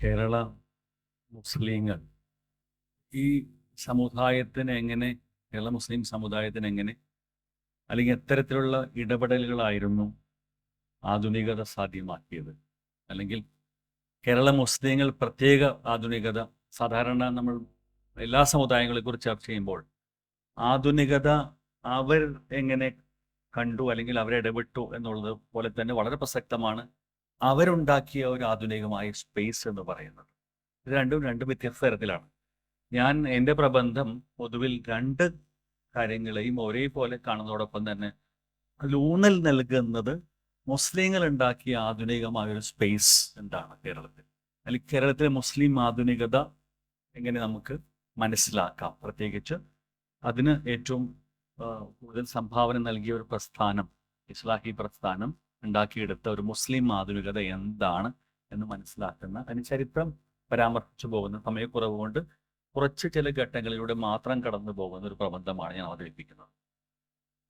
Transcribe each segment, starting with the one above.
കേരള മുസ്ലിങ്ങൾ ഈ സമുദായത്തിന് എങ്ങനെ, കേരള മുസ്ലിം സമുദായത്തിന് എങ്ങനെ, അല്ലെങ്കിൽ എത്തരത്തിലുള്ള ഇടപെടലുകളായിരുന്നു ആധുനികത സാധ്യമാക്കിയത്? അല്ലെങ്കിൽ കേരള മുസ്ലിങ്ങൾ പ്രത്യേക ആധുനികത, സാധാരണ നമ്മൾ എല്ലാ സമുദായങ്ങളെക്കുറിച്ച് ചർച്ച ചെയ്യുമ്പോൾ ആധുനികത അവർ എങ്ങനെ കണ്ടു അല്ലെങ്കിൽ അവരിടപെട്ടു എന്നുള്ളത് പോലെ തന്നെ വളരെ പ്രസക്തമാണ് അവരുണ്ടാക്കിയ ഒരു ആധുനികമായ സ്പേസ് എന്ന് പറയുന്നത്. ഇത് രണ്ടും വ്യത്യസ്ത തരത്തിലാണ്. ഞാൻ എൻ്റെ പ്രബന്ധം പൊതുവിൽ രണ്ട് കാര്യങ്ങളെയും ഒരേപോലെ കാണുന്നതോടൊപ്പം തന്നെ അതിലൂന്നൽ നൽകുന്നത് മുസ്ലിങ്ങൾ ഉണ്ടാക്കിയ ആധുനികമായ ഒരു സ്പേസ് എന്താണ് കേരളത്തിൽ, അല്ലെങ്കിൽ കേരളത്തിലെ മുസ്ലിം ആധുനികത എങ്ങനെ നമുക്ക് മനസ്സിലാക്കാം, പ്രത്യേകിച്ച് അതിന് ഏറ്റവും കൂടുതൽ സംഭാവന നൽകിയ ഒരു പ്രസ്ഥാനം, ഇസ്ലാഹി പ്രസ്ഥാനം ഉണ്ടാക്കിയെടുത്ത ഒരു മുസ്ലിം ആധുനികത എന്താണ് എന്ന് മനസ്സിലാക്കുന്ന, അതിന് ചരിത്രം പരാമർശിച്ചു പോകുന്ന സമയക്കുറവ് കൊണ്ട് കുറച്ച് ചില ഘട്ടങ്ങളിലൂടെ മാത്രം കടന്നു പോകുന്ന ഒരു പ്രബന്ധമാണ് ഞാൻ അവതരിപ്പിക്കുന്നത്.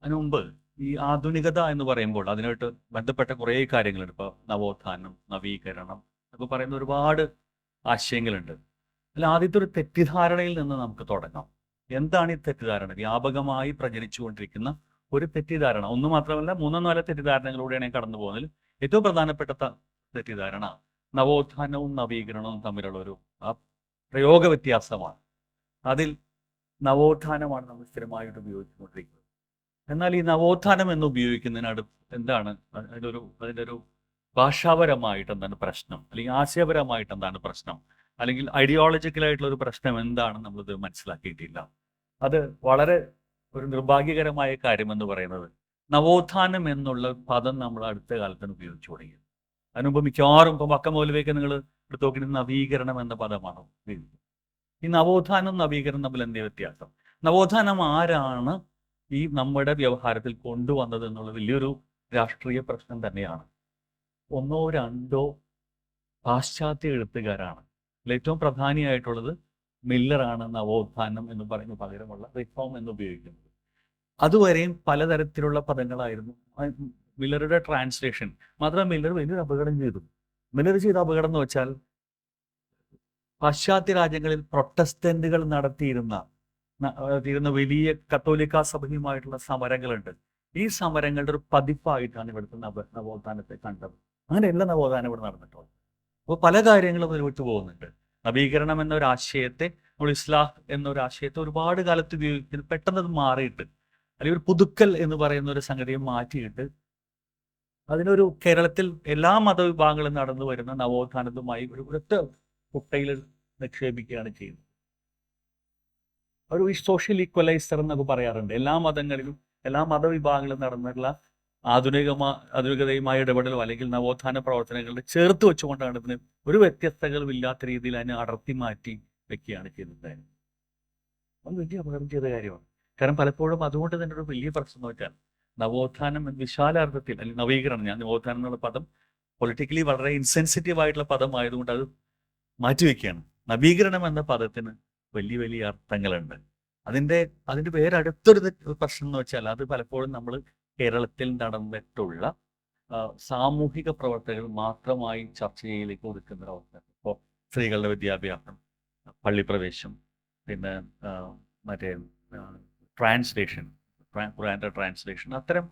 അതിനു മുമ്പ് ഈ ആധുനികത എന്ന് പറയുമ്പോൾ അതിനായിട്ട് ബന്ധപ്പെട്ട കുറേ കാര്യങ്ങളുണ്ട്. ഇപ്പോൾ നവോത്ഥാനം, നവീകരണം ഒക്കെ പറയുന്ന ഒരുപാട് ആശയങ്ങളുണ്ട്. അതിൽ ആദ്യത്തെ ഒരു തെറ്റിദ്ധാരണയിൽ നിന്ന് നമുക്ക് തുടങ്ങാം. എന്താണ് ഈ തെറ്റിദ്ധാരണ? വ്യാപകമായി പ്രചരിച്ചുകൊണ്ടിരിക്കുന്ന ഒരു തെറ്റിദ്ധാരണ, ഒന്നു മാത്രമല്ല 3-4 തെറ്റിദ്ധാരണകളിലൂടെയാണ് കടന്നു പോകുന്നതിൽ ഏറ്റവും പ്രധാനപ്പെട്ട തെറ്റിദ്ധാരണ നവോത്ഥാനവും നവീകരണവും തമ്മിലുള്ള ഒരു പ്രയോഗ വ്യത്യാസമാണ്. അതിൽ നവോത്ഥാനമാണ് നമ്മൾ സ്ഥിരമായിട്ട് ഉപയോഗിച്ചുകൊണ്ടിരിക്കുന്നത്. എന്നാൽ ഈ നവോത്ഥാനം എന്ന് ഉപയോഗിക്കുന്നതിനടുത്ത് എന്താണ് അതിൻ്റെ ഒരു ഭാഷാപരമായിട്ട് എന്താണ് പ്രശ്നം, അല്ലെങ്കിൽ ആശയപരമായിട്ട് എന്താണ് പ്രശ്നം, അല്ലെങ്കിൽ ഐഡിയോളജിക്കലായിട്ടുള്ള ഒരു പ്രശ്നം എന്താണെന്ന് നമ്മളിത് മനസ്സിലാക്കിയിട്ടില്ല. അത് വളരെ ഒരു നിർഭാഗ്യകരമായ കാര്യമെന്ന് പറയുന്നത് നവോത്ഥാനം എന്നുള്ള പദം നമ്മൾ അടുത്ത കാലത്താണ് ഉപയോഗിച്ചു തുടങ്ങിയത്. അതിനുമുമ്പ് മിക്കവാറും ഇപ്പം പക്ക മൗലവിയൊക്കെ നിങ്ങൾ എടുത്തു നോക്കി നവീകരണം എന്ന പദമാണ് ഉപയോഗിക്കുന്നത്. ഈ നവോത്ഥാനം നവീകരണം തമ്മിൽ എന്തേ വ്യത്യാസം? നവോത്ഥാനം ആരാണ് ഈ നമ്മുടെ വ്യവഹാരത്തിൽ കൊണ്ടുവന്നത് എന്നുള്ള വലിയൊരു രാഷ്ട്രീയ പ്രശ്നം തന്നെയാണ്. 1-2 പാശ്ചാത്യ എഴുത്തുകാരാണ്. ഏറ്റവും പ്രധാനിയായിട്ടുള്ളത് മില്ലറാണ് നവോത്ഥാനം എന്ന് പറയുന്ന പകരമുള്ള റിഫോം എന്ന് ഉപയോഗിക്കുന്നത്. അതുവരെയും പലതരത്തിലുള്ള പദങ്ങളായിരുന്നു. മില്ലറുടെ ട്രാൻസ്ലേഷൻ മാത്രം മില്ലർ വലിയൊരു അപകടം ചെയ്തു. മില്ലർ ചെയ്ത അപകടം എന്ന് വെച്ചാൽ പാശ്ചാത്യ രാജ്യങ്ങളിൽ പ്രൊട്ടസ്റ്റന്റുകൾ നടത്തിയിരുന്ന വലിയ കത്തോലിക്ക സഭയുമായിട്ടുള്ള സമരങ്ങളുണ്ട്. ഈ സമരങ്ങളുടെ ഒരു പതിപ്പായിട്ടാണ് ഇവിടുത്തെ നവോത്ഥാനത്തെ കണ്ടത്. അങ്ങനെയല്ല നവോത്ഥാനം ഇവിടെ നടന്നിട്ടുള്ളത്. അപ്പോൾ പല കാര്യങ്ങളും അതിൽ വിട്ടു പോകുന്നുണ്ട്. നവീകരണം എന്നൊരാശയത്തെ, നമ്മൾ ഇസ്ലാഹ് എന്നൊരാശയത്തെ ഒരുപാട് കാലത്ത് ഉപയോഗിക്കുന്നത് പെട്ടെന്ന് അത് മാറിയിട്ട്, അല്ലെങ്കിൽ ഒരു പുതുക്കൽ എന്ന് പറയുന്ന ഒരു സംഗതിയെ മാറ്റിയിട്ട് അതിനൊരു കേരളത്തിൽ എല്ലാ മതവിഭാഗങ്ങളും നടന്നു വരുന്ന നവോത്ഥാനത്തുമായി ഒരു ഒരൊറ്റ കുട്ടയിൽ നിക്ഷേപിക്കുകയാണ് ചെയ്യുന്നത്. ഒരു സോഷ്യൽ ഈക്വലൈസർ എന്നൊക്കെ പറയാറുണ്ട്. എല്ലാ മതങ്ങളിലും എല്ലാ മതവിഭാഗങ്ങളിലും നടന്നിട്ടുള്ള ആധുനികതയുമായി ഇടപെടലോ അല്ലെങ്കിൽ നവോത്ഥാന പ്രവർത്തനങ്ങളുടെ ചേർത്ത് വെച്ചുകൊണ്ടാണ് ഇതിന് ഒരു വ്യത്യസ്തകളും ഇല്ലാത്ത രീതിയിൽ അതിനെ അടർത്തി മാറ്റി വെക്കുകയാണ് ചെയ്യുന്നത്. അത് വലിയ അപകടം ചെയ്ത കാര്യമാണ്. കാരണം പലപ്പോഴും അതുകൊണ്ട് തന്നെ ഒരു വലിയ പ്രശ്നം എന്ന് വെച്ചാൽ നവോത്ഥാനം വിശാലാർത്ഥത്തിൽ, അല്ലെങ്കിൽ നവീകരണം, ഞാൻ നവോത്ഥാനം എന്നുള്ള പദം പൊളിറ്റിക്കലി വളരെ ഇൻസെൻസിറ്റീവ് ആയിട്ടുള്ള പദമായതുകൊണ്ട് അത് മാറ്റിവെക്കുകയാണ്. നവീകരണം എന്ന പദത്തിന് വലിയ വലിയ അർത്ഥങ്ങളുണ്ട്. അതിൻ്റെ പേരടുത്തൊരു പ്രശ്നം എന്ന് വെച്ചാൽ അത് പലപ്പോഴും നമ്മൾ കേരളത്തിൽ നടന്നിട്ടുള്ള സാമൂഹിക പ്രവർത്തകർ മാത്രമായി ചർച്ചയിലേക്ക് ഒതുക്കുന്ന അവസ്ഥ. ഇപ്പോൾ സ്ത്രീകളുടെ വിദ്യാഭ്യാസം, പള്ളിപ്രവേശം, പിന്നെ മറ്റേ ട്രാൻസ്ലേഷൻ, ഖുർആന്റെ ട്രാൻസ്ലേഷൻ, അത്തരം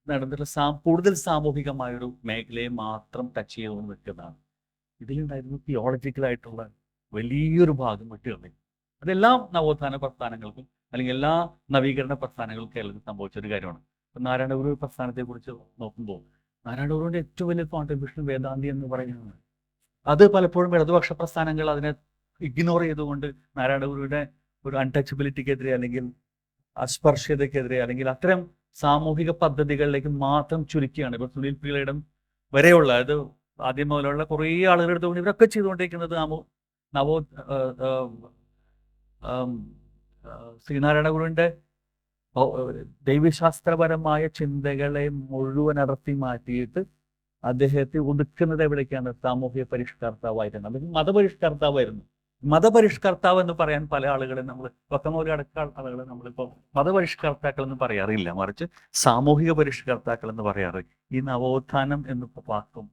നടന്നിട്ടുള്ള കൂടുതൽ സാമൂഹികമായൊരു മേഖലയെ മാത്രം ടച്ച് ചെയ്തുകൊണ്ട് നിൽക്കുന്നതാണ്. ഇതിലുണ്ടായിരുന്നു തിയോളജിക്കലായിട്ടുള്ള വലിയൊരു ഭാഗം വിട്ടുകളയും. അതെല്ലാം നവോത്ഥാന പ്രസ്ഥാനങ്ങൾക്കും അല്ലെങ്കിൽ എല്ലാ നവീകരണ പ്രസ്ഥാനങ്ങൾക്കും കേരളത്തിൽ സംഭവിച്ചൊരു കാര്യമാണ്. ഇപ്പം നാരായണ ഗുരു പ്രസ്ഥാനത്തെക്കുറിച്ച് നോക്കുമ്പോൾ നാരായണ ഗുരുവിൻ്റെ ഏറ്റവും വലിയ കോൺട്രിബ്യൂഷൻ വേദാന്തി എന്ന് പറയുന്നത്, അത് പലപ്പോഴും ഇടതുപക്ഷ പ്രസ്ഥാനങ്ങൾ അതിനെ ഇഗ്നോർ ചെയ്തുകൊണ്ട് നാരായണ ഗുരുവിൻ്റെ ഒരു അൺടച്ചബിലിറ്റിക്കെതിരെ അല്ലെങ്കിൽ അസ്പർശ്യതയ്ക്കെതിരെ അല്ലെങ്കിൽ അത്തരം സാമൂഹിക പദ്ധതികളിലേക്ക് മാത്രം ചുരുക്കിയാണ്. ഇപ്പോൾ സുനിൽ പിള്ളയുടെ വരെയുള്ള, അത് ആദ്യം മുതലുള്ള കുറേ ആളുകളുടെ അടുത്തുകൊണ്ട് ഇവരൊക്കെ ചെയ്തുകൊണ്ടിരിക്കുന്നത് ശ്രീനാരായണ ഗുരുവിൻ്റെ ദൈവശാസ്ത്രപരമായ ചിന്തകളെ മുഴുവൻ അടർത്തി മാറ്റിയിട്ട് അദ്ദേഹത്തെ ഒതുക്കുന്നത് എവിടേക്കാണ്? സാമൂഹ്യ പരിഷ്കർത്താവായിരുന്നു, അല്ലെങ്കിൽ മതപരിഷ്കർത്താവായിരുന്നു. മതപരിഷ്കർത്താവ് എന്ന് പറയാൻ പല ആളുകളെ നമ്മൾ പക്കമൂല അടക്ക ആളുകളെ നമ്മളിപ്പോൾ മതപരിഷ്കർത്താക്കൾ എന്ന് പറയാറില്ല, മറിച്ച് സാമൂഹിക പരിഷ്കർത്താക്കൾ എന്ന് പറയാറ്. ഈ നവോത്ഥാനം എന്ന വാക്കും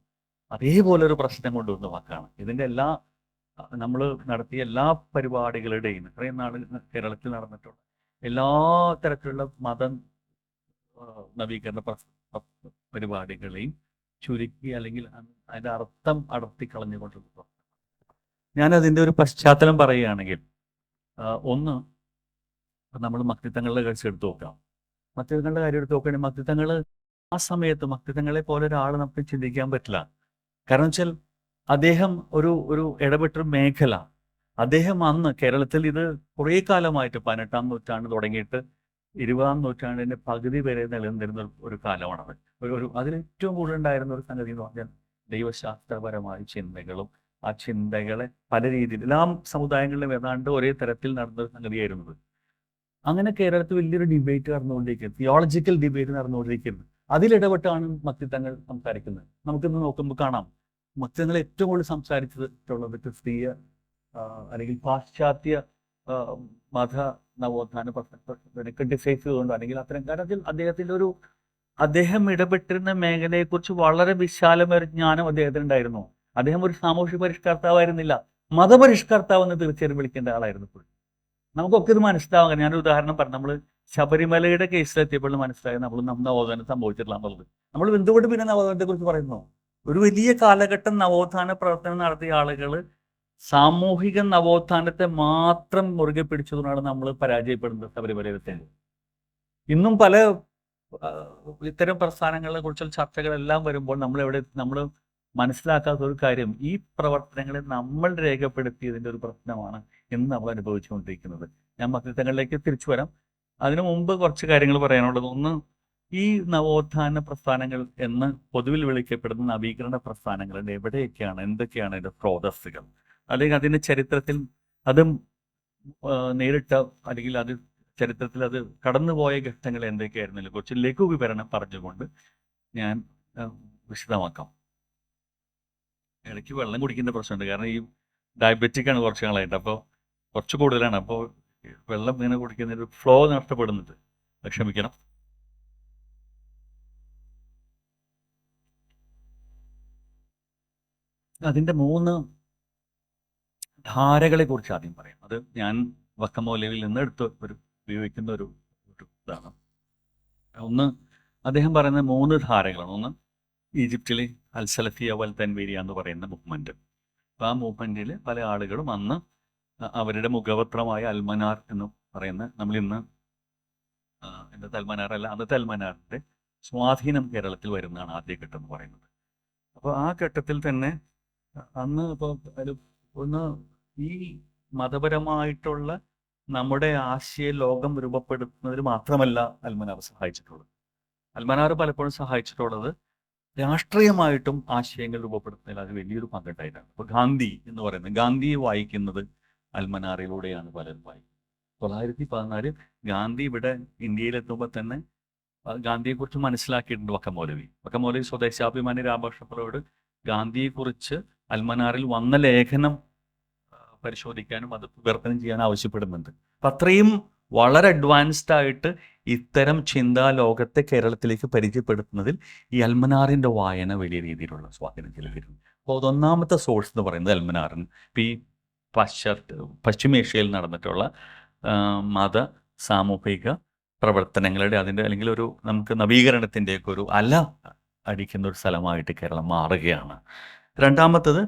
അതേപോലെ ഒരു പ്രശ്നം കൊണ്ടുവന്ന വാക്കാണ്. ഇതിൻ്റെ എല്ലാ നമ്മൾ നടത്തിയ എല്ലാ പരിപാടികളുടെയും ഇത്രയും നാൾ കേരളത്തിൽ നടന്നിട്ടുള്ള എല്ലാ തരത്തിലുള്ള നവീകരണ പരിപാടികളെയും ചുരുക്കി അല്ലെങ്കിൽ അതിൻ്റെ അർത്ഥം അടർത്തിക്കളഞ്ഞുകൊണ്ടുള്ള ഞാനതിൻ്റെ ഒരു പശ്ചാത്തലം പറയുകയാണെങ്കിൽ ഒന്ന് നമ്മൾ മക്തിത്തങ്ങളുടെ കാര്യം എടുത്തു നോക്കാം. മക്തിത്തങ്ങളുടെ കാര്യം എടുത്ത് നോക്കുകയാണെങ്കിൽ മക്തിത്തങ്ങൾ ആ സമയത്ത് മക്തിത്തങ്ങളെ പോലെ ഒരാൾ നമുക്ക് ചിന്തിക്കാൻ പറ്റില്ല. കാരണം വെച്ചാൽ അദ്ദേഹം ഒരു ഇടപെട്ടൊരു മേഖല. അദ്ദേഹം അന്ന് കേരളത്തിൽ ഇത് കുറേ കാലമായിട്ട് 18-ാം നൂറ്റാണ്ട് തുടങ്ങിയിട്ട് 20-ാം നൂറ്റാണ്ടിൻ്റെ പകുതി വരെ നിലനിന്നിരുന്ന ഒരു കാലമാണത്. അതിലേറ്റവും കൂടുതൽ ഉണ്ടായിരുന്ന ഒരു സംഗതി എന്ന് പറഞ്ഞാൽ ദൈവശാസ്ത്രപരമായ ചിന്തകളും ആ ചിന്തകളെ പല രീതിയിൽ എല്ലാ സമുദായങ്ങളിലും ഏതാണ്ട് ഒരേ തരത്തിൽ നടന്നൊരു സംഗതിയായിരുന്നത്. അങ്ങനെ കേരളത്തിൽ വലിയൊരു ഡിബേറ്റ് നടന്നുകൊണ്ടിരിക്കുന്നത്, തിയോളജിക്കൽ ഡിബേറ്റ് നടന്നുകൊണ്ടിരിക്കുന്നത്. അതിലിടപെട്ടാണ് മക്തിത്തങ്ങൾ സംസാരിക്കുന്നത്. നമുക്കിന്ന് നോക്കുമ്പോൾ കാണാം മക്തിത്തങ്ങൾ ഏറ്റവും കൂടുതൽ സംസാരിച്ചിട്ടുള്ളത് ക്രിസ്തീയ അല്ലെങ്കിൽ പാശ്ചാത്യ മത നവോത്ഥാന ക്രിട്ടിസൈസ് ചെയ്തുകൊണ്ട് അല്ലെങ്കിൽ അത്തരം കാര്യത്തിൽ അദ്ദേഹം ഇടപെട്ടിരുന്ന മേഖലയെക്കുറിച്ച് വളരെ വിശാലമായ ജ്ഞാനം അദ്ദേഹത്തിന് ഉണ്ടായിരുന്നു. അദ്ദേഹം ഒരു സാമൂഹ്യ പരിഷ്കർത്താവായിരുന്നില്ല, മതപരിഷ്കർത്താവെന്ന് തീർച്ചയായും വിളിക്കേണ്ട ആളായിരുന്നു. നമുക്കൊക്കെ ഇത് മനസ്സിലാവാൻ ഞാനൊരു ഉദാഹരണം പറഞ്ഞു. നമ്മൾ ശബരിമലയുടെ കേസിലെത്തിയപ്പോൾ മനസ്സിലായി നമ്മൾ നവോത്ഥാനം സംഭവിച്ചിട്ടില്ല എന്നുള്ളത്. നമ്മൾ എന്തുകൊണ്ട് പിന്നെ നവോത്ഥാനത്തെ കുറിച്ച് പറയുന്നു? ഒരു വലിയ കാലഘട്ടം നവോത്ഥാന പ്രവർത്തനം നടത്തിയ ആളുകൾ സാമൂഹിക നവോത്ഥാനത്തെ മാത്രം മുറുകെ പിടിച്ചതുകൊണ്ടാണ് നമ്മൾ പരാജയപ്പെടുന്നത് ശബരിമലയിൽ. ഇന്നും പല ഇത്തരം പ്രസ്ഥാനങ്ങളെ കുറിച്ചുള്ള ചർച്ചകളെല്ലാം വരുമ്പോൾ നമ്മൾ മനസ്സിലാക്കാത്ത ഒരു കാര്യം, ഈ പ്രവർത്തനങ്ങളെ നമ്മൾ രേഖപ്പെടുത്തിയതിൻ്റെ ഒരു പ്രശ്നമാണ് എന്ന് നമ്മൾ അനുഭവിച്ചുകൊണ്ടിരിക്കുന്നത്. ഞാൻ മക്തിത്തങ്ങളിലേക്ക് തിരിച്ചു വരാം. അതിനു മുമ്പ് കുറച്ച് കാര്യങ്ങൾ പറയാനുള്ളത്. ഒന്ന്, ഈ നവോത്ഥാന പ്രസ്ഥാനങ്ങൾ എന്ന് പൊതുവിൽ വിളിക്കപ്പെടുന്ന നവീകരണ പ്രസ്ഥാനങ്ങളുടെ എവിടെയൊക്കെയാണ്, എന്തൊക്കെയാണ് അതിൻ്റെ സ്രോതസ്സുകൾ, അല്ലെങ്കിൽ അതിൻ്റെ ചരിത്രത്തിൽ അത് നേരിട്ട അല്ലെങ്കിൽ അത് ചരിത്രത്തിൽ അത് കടന്നുപോയ ഘട്ടങ്ങൾ എന്തൊക്കെയായിരുന്നല്ലോ കുറച്ച് ലഘു വിവരണം പറഞ്ഞുകൊണ്ട് ഞാൻ വിശദമാക്കാം. ഇടയ്ക്ക് വെള്ളം കുടിക്കുന്ന പ്രശ്നമുണ്ട്, കാരണം ഈ ഡയബറ്റിക് ആണ് കുറച്ച് നാളായിട്ട്, അപ്പോൾ കുറച്ച് കൂടുതലാണ്. അപ്പോൾ വെള്ളം ഇങ്ങനെ കുടിക്കുന്നൊരു ഫ്ലോ നഷ്ടപ്പെടുന്നുണ്ട്, ക്ഷമിക്കണം. അതിൻ്റെ 3 ധാരകളെ കുറിച്ച് ആദ്യം പറയാം. അത് ഞാൻ വക്കമൗലവിയിൽ നിന്ന് ഉപയോഗിക്കുന്ന ഒരു ഇതാണ്. ഒന്ന്, അദ്ദേഹം പറയുന്ന 3 ധാരകളാണ്. ഒന്ന്, ഈജിപ്തിലെ അൽസലഫിയ വൽ തൻവീരിയ എന്ന് പറയുന്ന മൂവ്മെൻറ്റ്. അപ്പോൾ ആ മൂവ്മെൻറ്റിൽ പല ആളുകളും അന്ന് അവരുടെ മുഖപത്രമായ അൽമനാർ എന്ന് പറയുന്ന, നമ്മളിന്ന് ഇന്നത്തെ അൽമനാറല്ല, അന്നത്തെ അൽമനാറിൻ്റെ സ്വാധീനം കേരളത്തിൽ വരുന്നതാണ് ആദ്യഘട്ടം എന്ന് പറയുന്നത്. അപ്പോൾ ആ ഘട്ടത്തിൽ തന്നെ അന്ന് ഒന്ന് ഈ മതപരമായിട്ടുള്ള നമ്മുടെ ആശയ ലോകം രൂപപ്പെടുത്തുന്നതിൽ മാത്രമല്ല അൽമനാർ സഹായിച്ചിട്ടുള്ളത്. അൽമനാർ പലപ്പോഴും സഹായിച്ചിട്ടുള്ളത് രാഷ്ട്രീയമായിട്ടും ആശയങ്ങൾ രൂപപ്പെടുത്തുന്നതിൽ അത് വലിയൊരു പങ്കുണ്ടായിട്ടാണ്. ഇപ്പോൾ ഗാന്ധി എന്ന് പറയുന്നത്, ഗാന്ധിയെ വായിക്കുന്നത് അൽമനാറിലൂടെയാണ് പലരും വായിക്കുന്നത്. 1914 ഗാന്ധി ഇവിടെ ഇന്ത്യയിലെത്തുമ്പോൾ തന്നെ ഗാന്ധിയെക്കുറിച്ച് മനസ്സിലാക്കിയിട്ടുണ്ട് വക്കമൗലവി സ്വദേശാഭിമാനി രാമകൃഷ്ണപിള്ളയോട് ഗാന്ധിയെക്കുറിച്ച് അൽമനാറിൽ വന്ന ലേഖനം പരിശോധിക്കാനും അത് വിവർത്തനം ചെയ്യാൻ ആവശ്യപ്പെടുന്നുണ്ട്. അപ്പം അത്രയും വളരെ അഡ്വാൻസ്ഡ് ആയിട്ട് ഇത്തരം ചിന്താ ലോകത്തെ കേരളത്തിലേക്ക് പരിചയപ്പെടുത്തുന്നതിൽ ഈ അൽമനാറിൻ്റെ വായന വലിയ രീതിയിലുള്ള സ്വാധീനം ചെലുത്തിയിരുന്നു. അപ്പോൾ അതൊന്നാമത്തെ സോഴ്സ് എന്ന് പറയുന്നത് അൽമനാറിന്. ഇപ്പോൾ ഈ പശ്ചിമേഷ്യയിൽ നടന്നിട്ടുള്ള മത സാമൂഹിക പ്രവർത്തനങ്ങളുടെ അതിൻ്റെ അല്ലെങ്കിൽ നമുക്ക് നവീകരണത്തിൻ്റെയൊക്കെ ഒരു അല അടിക്കുന്ന ഒരു സ്ഥലമായിട്ട് കേരളം മാറുകയാണ്. രണ്ടാമത്തത്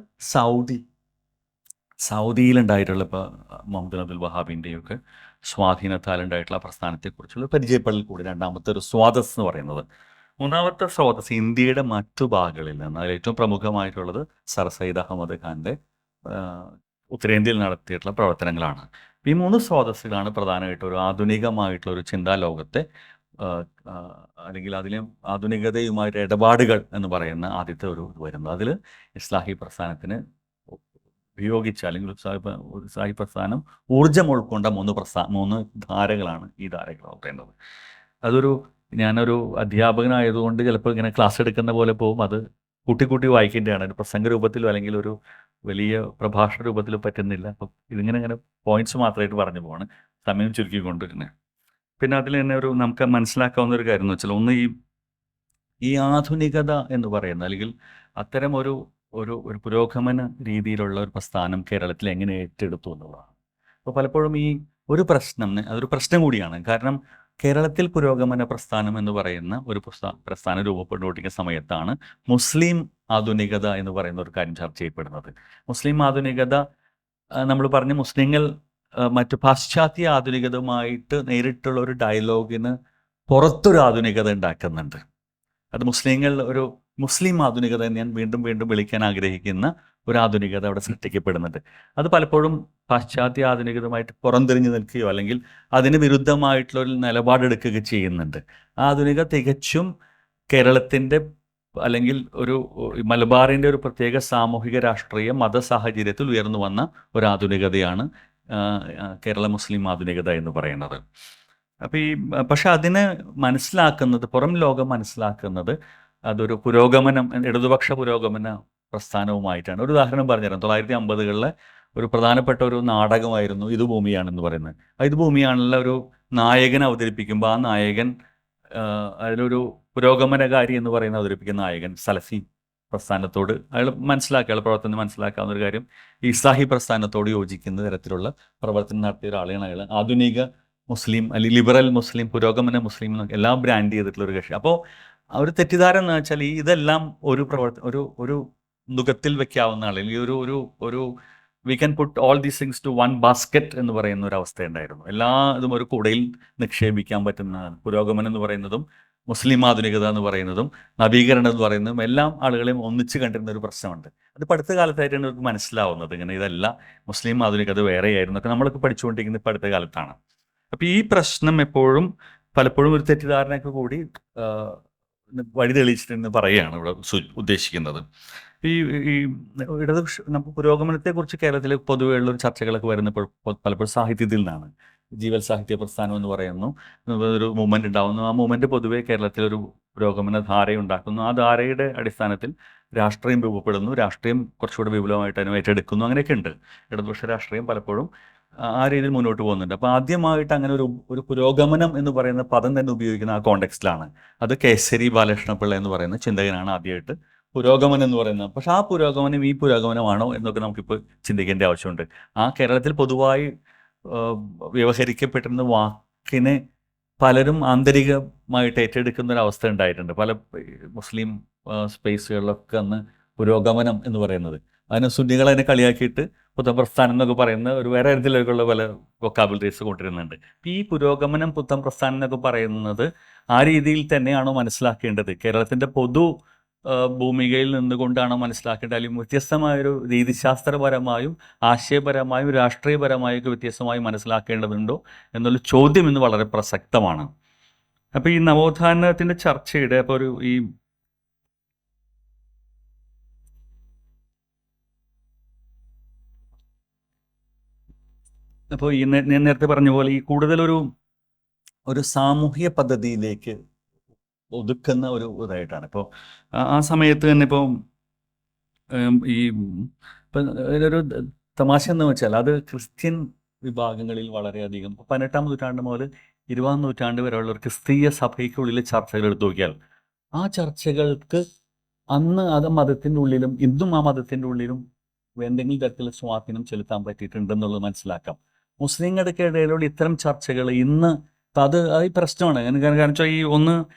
സൗദിയിലുണ്ടായിട്ടുള്ള ഇപ്പോൾ മുഹമ്മദ് അബ്ദുൽ വഹാബിൻ്റെയൊക്കെ സ്വാധീനത്താലുണ്ടായിട്ടുള്ള പ്രസ്ഥാനത്തെക്കുറിച്ചുള്ള പരിചയപ്പെടൽ കൂടി രണ്ടാമത്തെ ഒരു സ്രോതസ് എന്ന് പറയുന്നത്. മൂന്നാമത്തെ സ്രോതസ് ഇന്ത്യയുടെ മറ്റു ഭാഗങ്ങളിൽ നിന്ന്, അതിൽ ഏറ്റവും പ്രമുഖമായിട്ടുള്ളത് സർ സയ്യിദ് അഹമ്മദ് ഖാൻ്റെ ഉത്തരേന്ത്യയിൽ നടത്തിയിട്ടുള്ള പ്രവർത്തനങ്ങളാണ്. ഈ 3 സ്രോതസ്സുകളാണ് പ്രധാനമായിട്ടും ഒരു ആധുനികമായിട്ടുള്ള ഒരു ചിന്താലോകത്തെ അല്ലെങ്കിൽ അതിലെ ആധുനികതയുമായിട്ട് ഇടപാടുകൾ എന്ന് പറയുന്ന ആദ്യത്തെ ഒരു വരുന്നത്. അതിൽ ഇസ്ലാഹി പ്രസ്ഥാനത്തിന് ഉപയോഗിച്ച അല്ലെങ്കിൽ ഇസ്ലാഹി പ്രസ്ഥാനം ഊർജം ഉൾക്കൊണ്ട 3 ധാരകളാണ് ഈ ധാരകൾ പറയുന്നത്. ഞാനൊരു അധ്യാപകനായതുകൊണ്ട് ചിലപ്പോൾ ഇങ്ങനെ ക്ലാസ് എടുക്കുന്ന പോലെ പോകും, അത് കൂട്ടി വായിക്കേണ്ടതാണ്. ഒരു പ്രസംഗ രൂപത്തിലോ അല്ലെങ്കിൽ ഒരു വലിയ പ്രഭാഷണ രൂപത്തിലോ പറ്റുന്നില്ല. അപ്പം ഇങ്ങനെ പോയിന്റ്സ് മാത്രമായിട്ട് പറഞ്ഞു പോവാണ്, സമയം ചുരുക്കിക്കൊണ്ട് തന്നെ. പിന്നെ അതിൽ തന്നെ നമുക്ക് മനസ്സിലാക്കാവുന്ന ഒരു കാര്യം എന്ന് വെച്ചാൽ, ഒന്ന് ഈ ആധുനികത എന്ന് പറയുന്നത് അല്ലെങ്കിൽ അത്തരം ഒരു പുരോഗമന രീതിയിലുള്ള ഒരു പ്രസ്ഥാനം കേരളത്തിൽ എങ്ങനെ ഏറ്റെടുത്തു എന്നുള്ളതാണ്. അപ്പോൾ പലപ്പോഴും ഈ ഒരു പ്രശ്നം അതൊരു പ്രശ്നം കൂടിയാണ്. കാരണം കേരളത്തിൽ പുരോഗമന പ്രസ്ഥാനം എന്ന് പറയുന്ന ഒരു പ്രസ്ഥാനം രൂപപ്പെട്ടുകൊണ്ടിരിക്കുന്ന സമയത്താണ് മുസ്ലിം ആധുനികത എന്ന് പറയുന്ന ഒരു കാര്യം ചർച്ച ചെയ്യപ്പെടുന്നത്. മുസ്ലിം ആധുനികത നമ്മൾ പറഞ്ഞ മുസ്ലിങ്ങൾ മറ്റു പാശ്ചാത്യ ആധുനികതയുമായിട്ട് നേരിട്ടുള്ള ഒരു ഡയലോഗിന് പുറത്തൊരു ആധുനികത ഉണ്ടാക്കുന്നുണ്ട്. അത് മുസ്ലിങ്ങൾ ഒരു മുസ്ലിം ആധുനികത ഞാൻ വീണ്ടും വീണ്ടും വിളിക്കാൻ ആഗ്രഹിക്കുന്ന ഒരു ആധുനികത അവിടെ സൃഷ്ടിക്കപ്പെടുന്നുണ്ട്. അത് പലപ്പോഴും പാശ്ചാത്യ ആധുനികതമായിട്ട് പുറംതിരിഞ്ഞു നിൽക്കുകയോ അല്ലെങ്കിൽ അതിന് വിരുദ്ധമായിട്ടുള്ള ഒരു നിലപാടെടുക്കുകയോ ചെയ്യുന്നുണ്ട്. ആധുനിക തികച്ചും കേരളത്തിൻ്റെ അല്ലെങ്കിൽ ഒരു മലബാറിൻ്റെ ഒരു പ്രത്യേക സാമൂഹിക രാഷ്ട്രീയ മത സാഹചര്യത്തിൽ ഉയർന്നു വന്ന ഒരു ആധുനികതയാണ് കേരള മുസ്ലിം ആധുനികത എന്ന് പറയുന്നത്. അപ്പോൾ പക്ഷെ അതിനെ മനസ്സിലാക്കുന്നത്, പുറം ലോകം മനസ്സിലാക്കുന്നത് അതൊരു പുരോഗമനം, ഇടതുപക്ഷ പുരോഗമന പ്രസ്ഥാനവുമായിട്ടാണ്. ഒരു ഉദാഹരണം പറഞ്ഞുതരാം. 1950കളിലെ ഒരു പ്രധാനപ്പെട്ട ഒരു നാടകമായിരുന്നു ഇത് ഭൂമിയാണെന്ന് പറയുന്നത്. ഇത് ഭൂമിയാണുള്ള ഒരു നായകൻ അവതരിപ്പിക്കുമ്പോൾ ആ നായകൻ അതിലൊരു പുരോഗമനകാരി എന്ന് പറയുന്ന അവതരിപ്പിക്കുന്ന നായകൻ സലഫി പ്രസ്ഥാനത്തോട് അയാൾ പ്രവർത്തനം മനസ്സിലാക്കാവുന്ന ഒരു കാര്യം ഇസാഹി പ്രസ്ഥാനത്തോട് യോജിക്കുന്ന തരത്തിലുള്ള പ്രവർത്തനം നടത്തിയ ഒരാളെയാണ് അയാൾ. ആധുനിക മുസ്ലിം അല്ലെങ്കിൽ ലിബറൽ മുസ്ലിം, പുരോഗമന മുസ്ലിം എന്നൊക്കെ എല്ലാം ബ്രാൻഡ് ചെയ്തിട്ടുള്ള ഒരു കക്ഷി. അപ്പോൾ ഒരു തെറ്റിദ്ധാരണ എന്ന് വെച്ചാൽ ഇതെല്ലാം ഒരു നുഖത്തിൽ വെക്കാവുന്ന അല്ലെങ്കിൽ ഒരു we can put all these things to one basket എന്ന് പറയുന്ന ഒരു അവസ്ഥ ഉണ്ടായിരുന്നു. എല്ലാ ഇതും ഒരു കുടയിൽ നിക്ഷേപിക്കാൻ പറ്റുന്നതാണ്. പുരോഗമനം എന്ന് പറയുന്നതും മുസ്ലിം ആധുനികത എന്ന് പറയുന്നതും നവീകരണം എന്ന് പറയുന്നതും എല്ലാം ആളുകളെയും ഒന്നിച്ച് കണ്ടിരുന്ന ഒരു പ്രശ്നമുണ്ട്. അത് അടുത്ത കാലത്തായിട്ടാണ് നമുക്ക് മനസ്സിലാവുന്നത്. ഇങ്ങനെ ഇതല്ല, മുസ്ലിം ആധുനികത വേറെയായിരുന്നു ഒക്കെ നമ്മളൊക്കെ പഠിച്ചുകൊണ്ടിരിക്കുന്നത് ഇപ്പോൾ അടുത്ത കാലത്താണ്. അപ്പോൾ ഈ പ്രശ്നം പലപ്പോഴും ഒരു തെറ്റിദ്ധാരണയൊക്കെ കൂടി വഴി തെളിയിച്ചിട്ടെന്ന് പറയുകയാണ് ഇവിടെ ഉദ്ദേശിക്കുന്നത്. ഈ നമുക്ക് പുരോഗമനത്തെക്കുറിച്ച് കേരളത്തിൽ പൊതുവെയുള്ളൊരു ചർച്ചകളൊക്കെ വരുന്നപ്പോൾ പലപ്പോഴും സാഹിത്യത്തിൽ നിന്നാണ്. ജീവൽ സാഹിത്യ പ്രസ്ഥാനം എന്ന് പറയുന്നു, ഒരു മൂവ്മെൻറ്റ് ഉണ്ടാകുന്നു. ആ മൂവ്മെൻറ്റ് പൊതുവെ കേരളത്തിലൊരു പുരോഗമന ധാരയുണ്ടാക്കുന്നു. ആ ധാരയുടെ അടിസ്ഥാനത്തിൽ രാഷ്ട്രീയം രൂപപ്പെടുന്നു, രാഷ്ട്രീയം കുറച്ചുകൂടി വിപുലമായിട്ട് അതിനെ ഏറ്റെടുക്കുന്നു. അങ്ങനെയൊക്കെ ഉണ്ട്. ഇടതുപക്ഷ രാഷ്ട്രീയം പലപ്പോഴും ആ രീതിയിൽ മുന്നോട്ട് പോകുന്നുണ്ട്. അപ്പോൾ ആദ്യമായിട്ട് അങ്ങനെ ഒരു പുരോഗമനം എന്ന് പറയുന്ന പദം തന്നെ ഉപയോഗിക്കുന്ന ആ കോണ്ടെക്സ്റ്റിലാണ്. അത് കേസരി ബാലകൃഷ്ണപിള്ള എന്ന് പറയുന്ന ചിന്തകനാണ് ആദ്യമായിട്ട് പുരോഗമനം എന്ന് പറയുന്നത്. പക്ഷെ ആ പുരോഗമനം ഈ പുരോഗമനമാണോ എന്നൊക്കെ നമുക്കിപ്പോൾ ചിന്തിക്കേണ്ട ആവശ്യമുണ്ട്. ആ കേരളത്തിൽ പൊതുവായി വ്യവഹരിക്കപ്പെട്ടിരുന്ന വാക്കിനെ പലരും ആന്തരികമായിട്ട് ഏറ്റെടുക്കുന്ന ഒരു അവസ്ഥ ഉണ്ടായിട്ടുണ്ട്. പല മുസ്ലിം സ്പേസുകളിലൊക്കെ അന്ന് പുരോഗമനം എന്ന് പറയുന്നത്, അതിന് സുന്നികൾ അതിനെ കളിയാക്കിയിട്ട് പുത്തൻ പ്രസ്ഥാനം എന്നൊക്കെ പറയുന്ന ഒരു വേറെ തരത്തിലേക്കുള്ള പല വൊക്കാബുലറീസ് കൊണ്ടുവരുന്നുണ്ട്. ഈ പുരോഗമനം, പുത്തൻ പ്രസ്ഥാനം എന്നൊക്കെ പറയുന്നത് ആ രീതിയിൽ തന്നെയാണോ മനസ്സിലാക്കേണ്ടത്? കേരളത്തിൻ്റെ പൊതു ഭൂമികയിൽ നിന്നുകൊണ്ടാണോ മനസ്സിലാക്കേണ്ടത്? അല്ലെങ്കിൽ വ്യത്യസ്തമായൊരു രീതിശാസ്ത്രപരമായും ആശയപരമായും രാഷ്ട്രീയപരമായും ഒക്കെ വ്യത്യസ്തമായി മനസ്സിലാക്കേണ്ടതുണ്ടോ എന്നുള്ള ചോദ്യം ഇന്ന് വളരെ പ്രസക്തമാണ്. അപ്പോൾ ഈ നവോത്ഥാനത്തിൻ്റെ ചർച്ചയുടെ അപ്പോൾ ഈ ഞാൻ നേരത്തെ പറഞ്ഞ പോലെ ഈ കൂടുതലൊരു സാമൂഹ്യ പദ്ധതിയിലേക്ക് ഒതുക്കുന്ന ഒരു ഇതായിട്ടാണ്. ഇപ്പോൾ ആ സമയത്ത് തന്നെ ഇപ്പോൾ ഒരു തമാശ എന്ന് വെച്ചാൽ അത് ക്രിസ്ത്യൻ വിഭാഗങ്ങളിൽ വളരെയധികം 18-ാം നൂറ്റാണ്ട് മുതൽ 20-ാം നൂറ്റാണ്ട് വരെയുള്ള ഒരു ക്രിസ്തീയ സഭയ്ക്കുള്ളിലെ ചർച്ചകൾ എടുത്തു നോക്കിയാൽ ആ ചർച്ചകൾക്ക് അന്ന് അത് മതത്തിൻ്റെ ഉള്ളിലും ഇന്നും ആ മതത്തിൻ്റെ ഉള്ളിലും എന്തെങ്കിലും തരത്തിലുള്ള സ്വാധീനം ചെലുത്താൻ പറ്റിയിട്ടുണ്ടെന്നുള്ളത് മനസ്സിലാക്കാം. മുസ്ലിങ്ങളുടെ ഇടയിലുള്ള ഇത്തരം ചർച്ചകൾ ഇന്ന് അത് ഈ പ്രശ്നമാണ്. കാരണം വെച്ചാൽ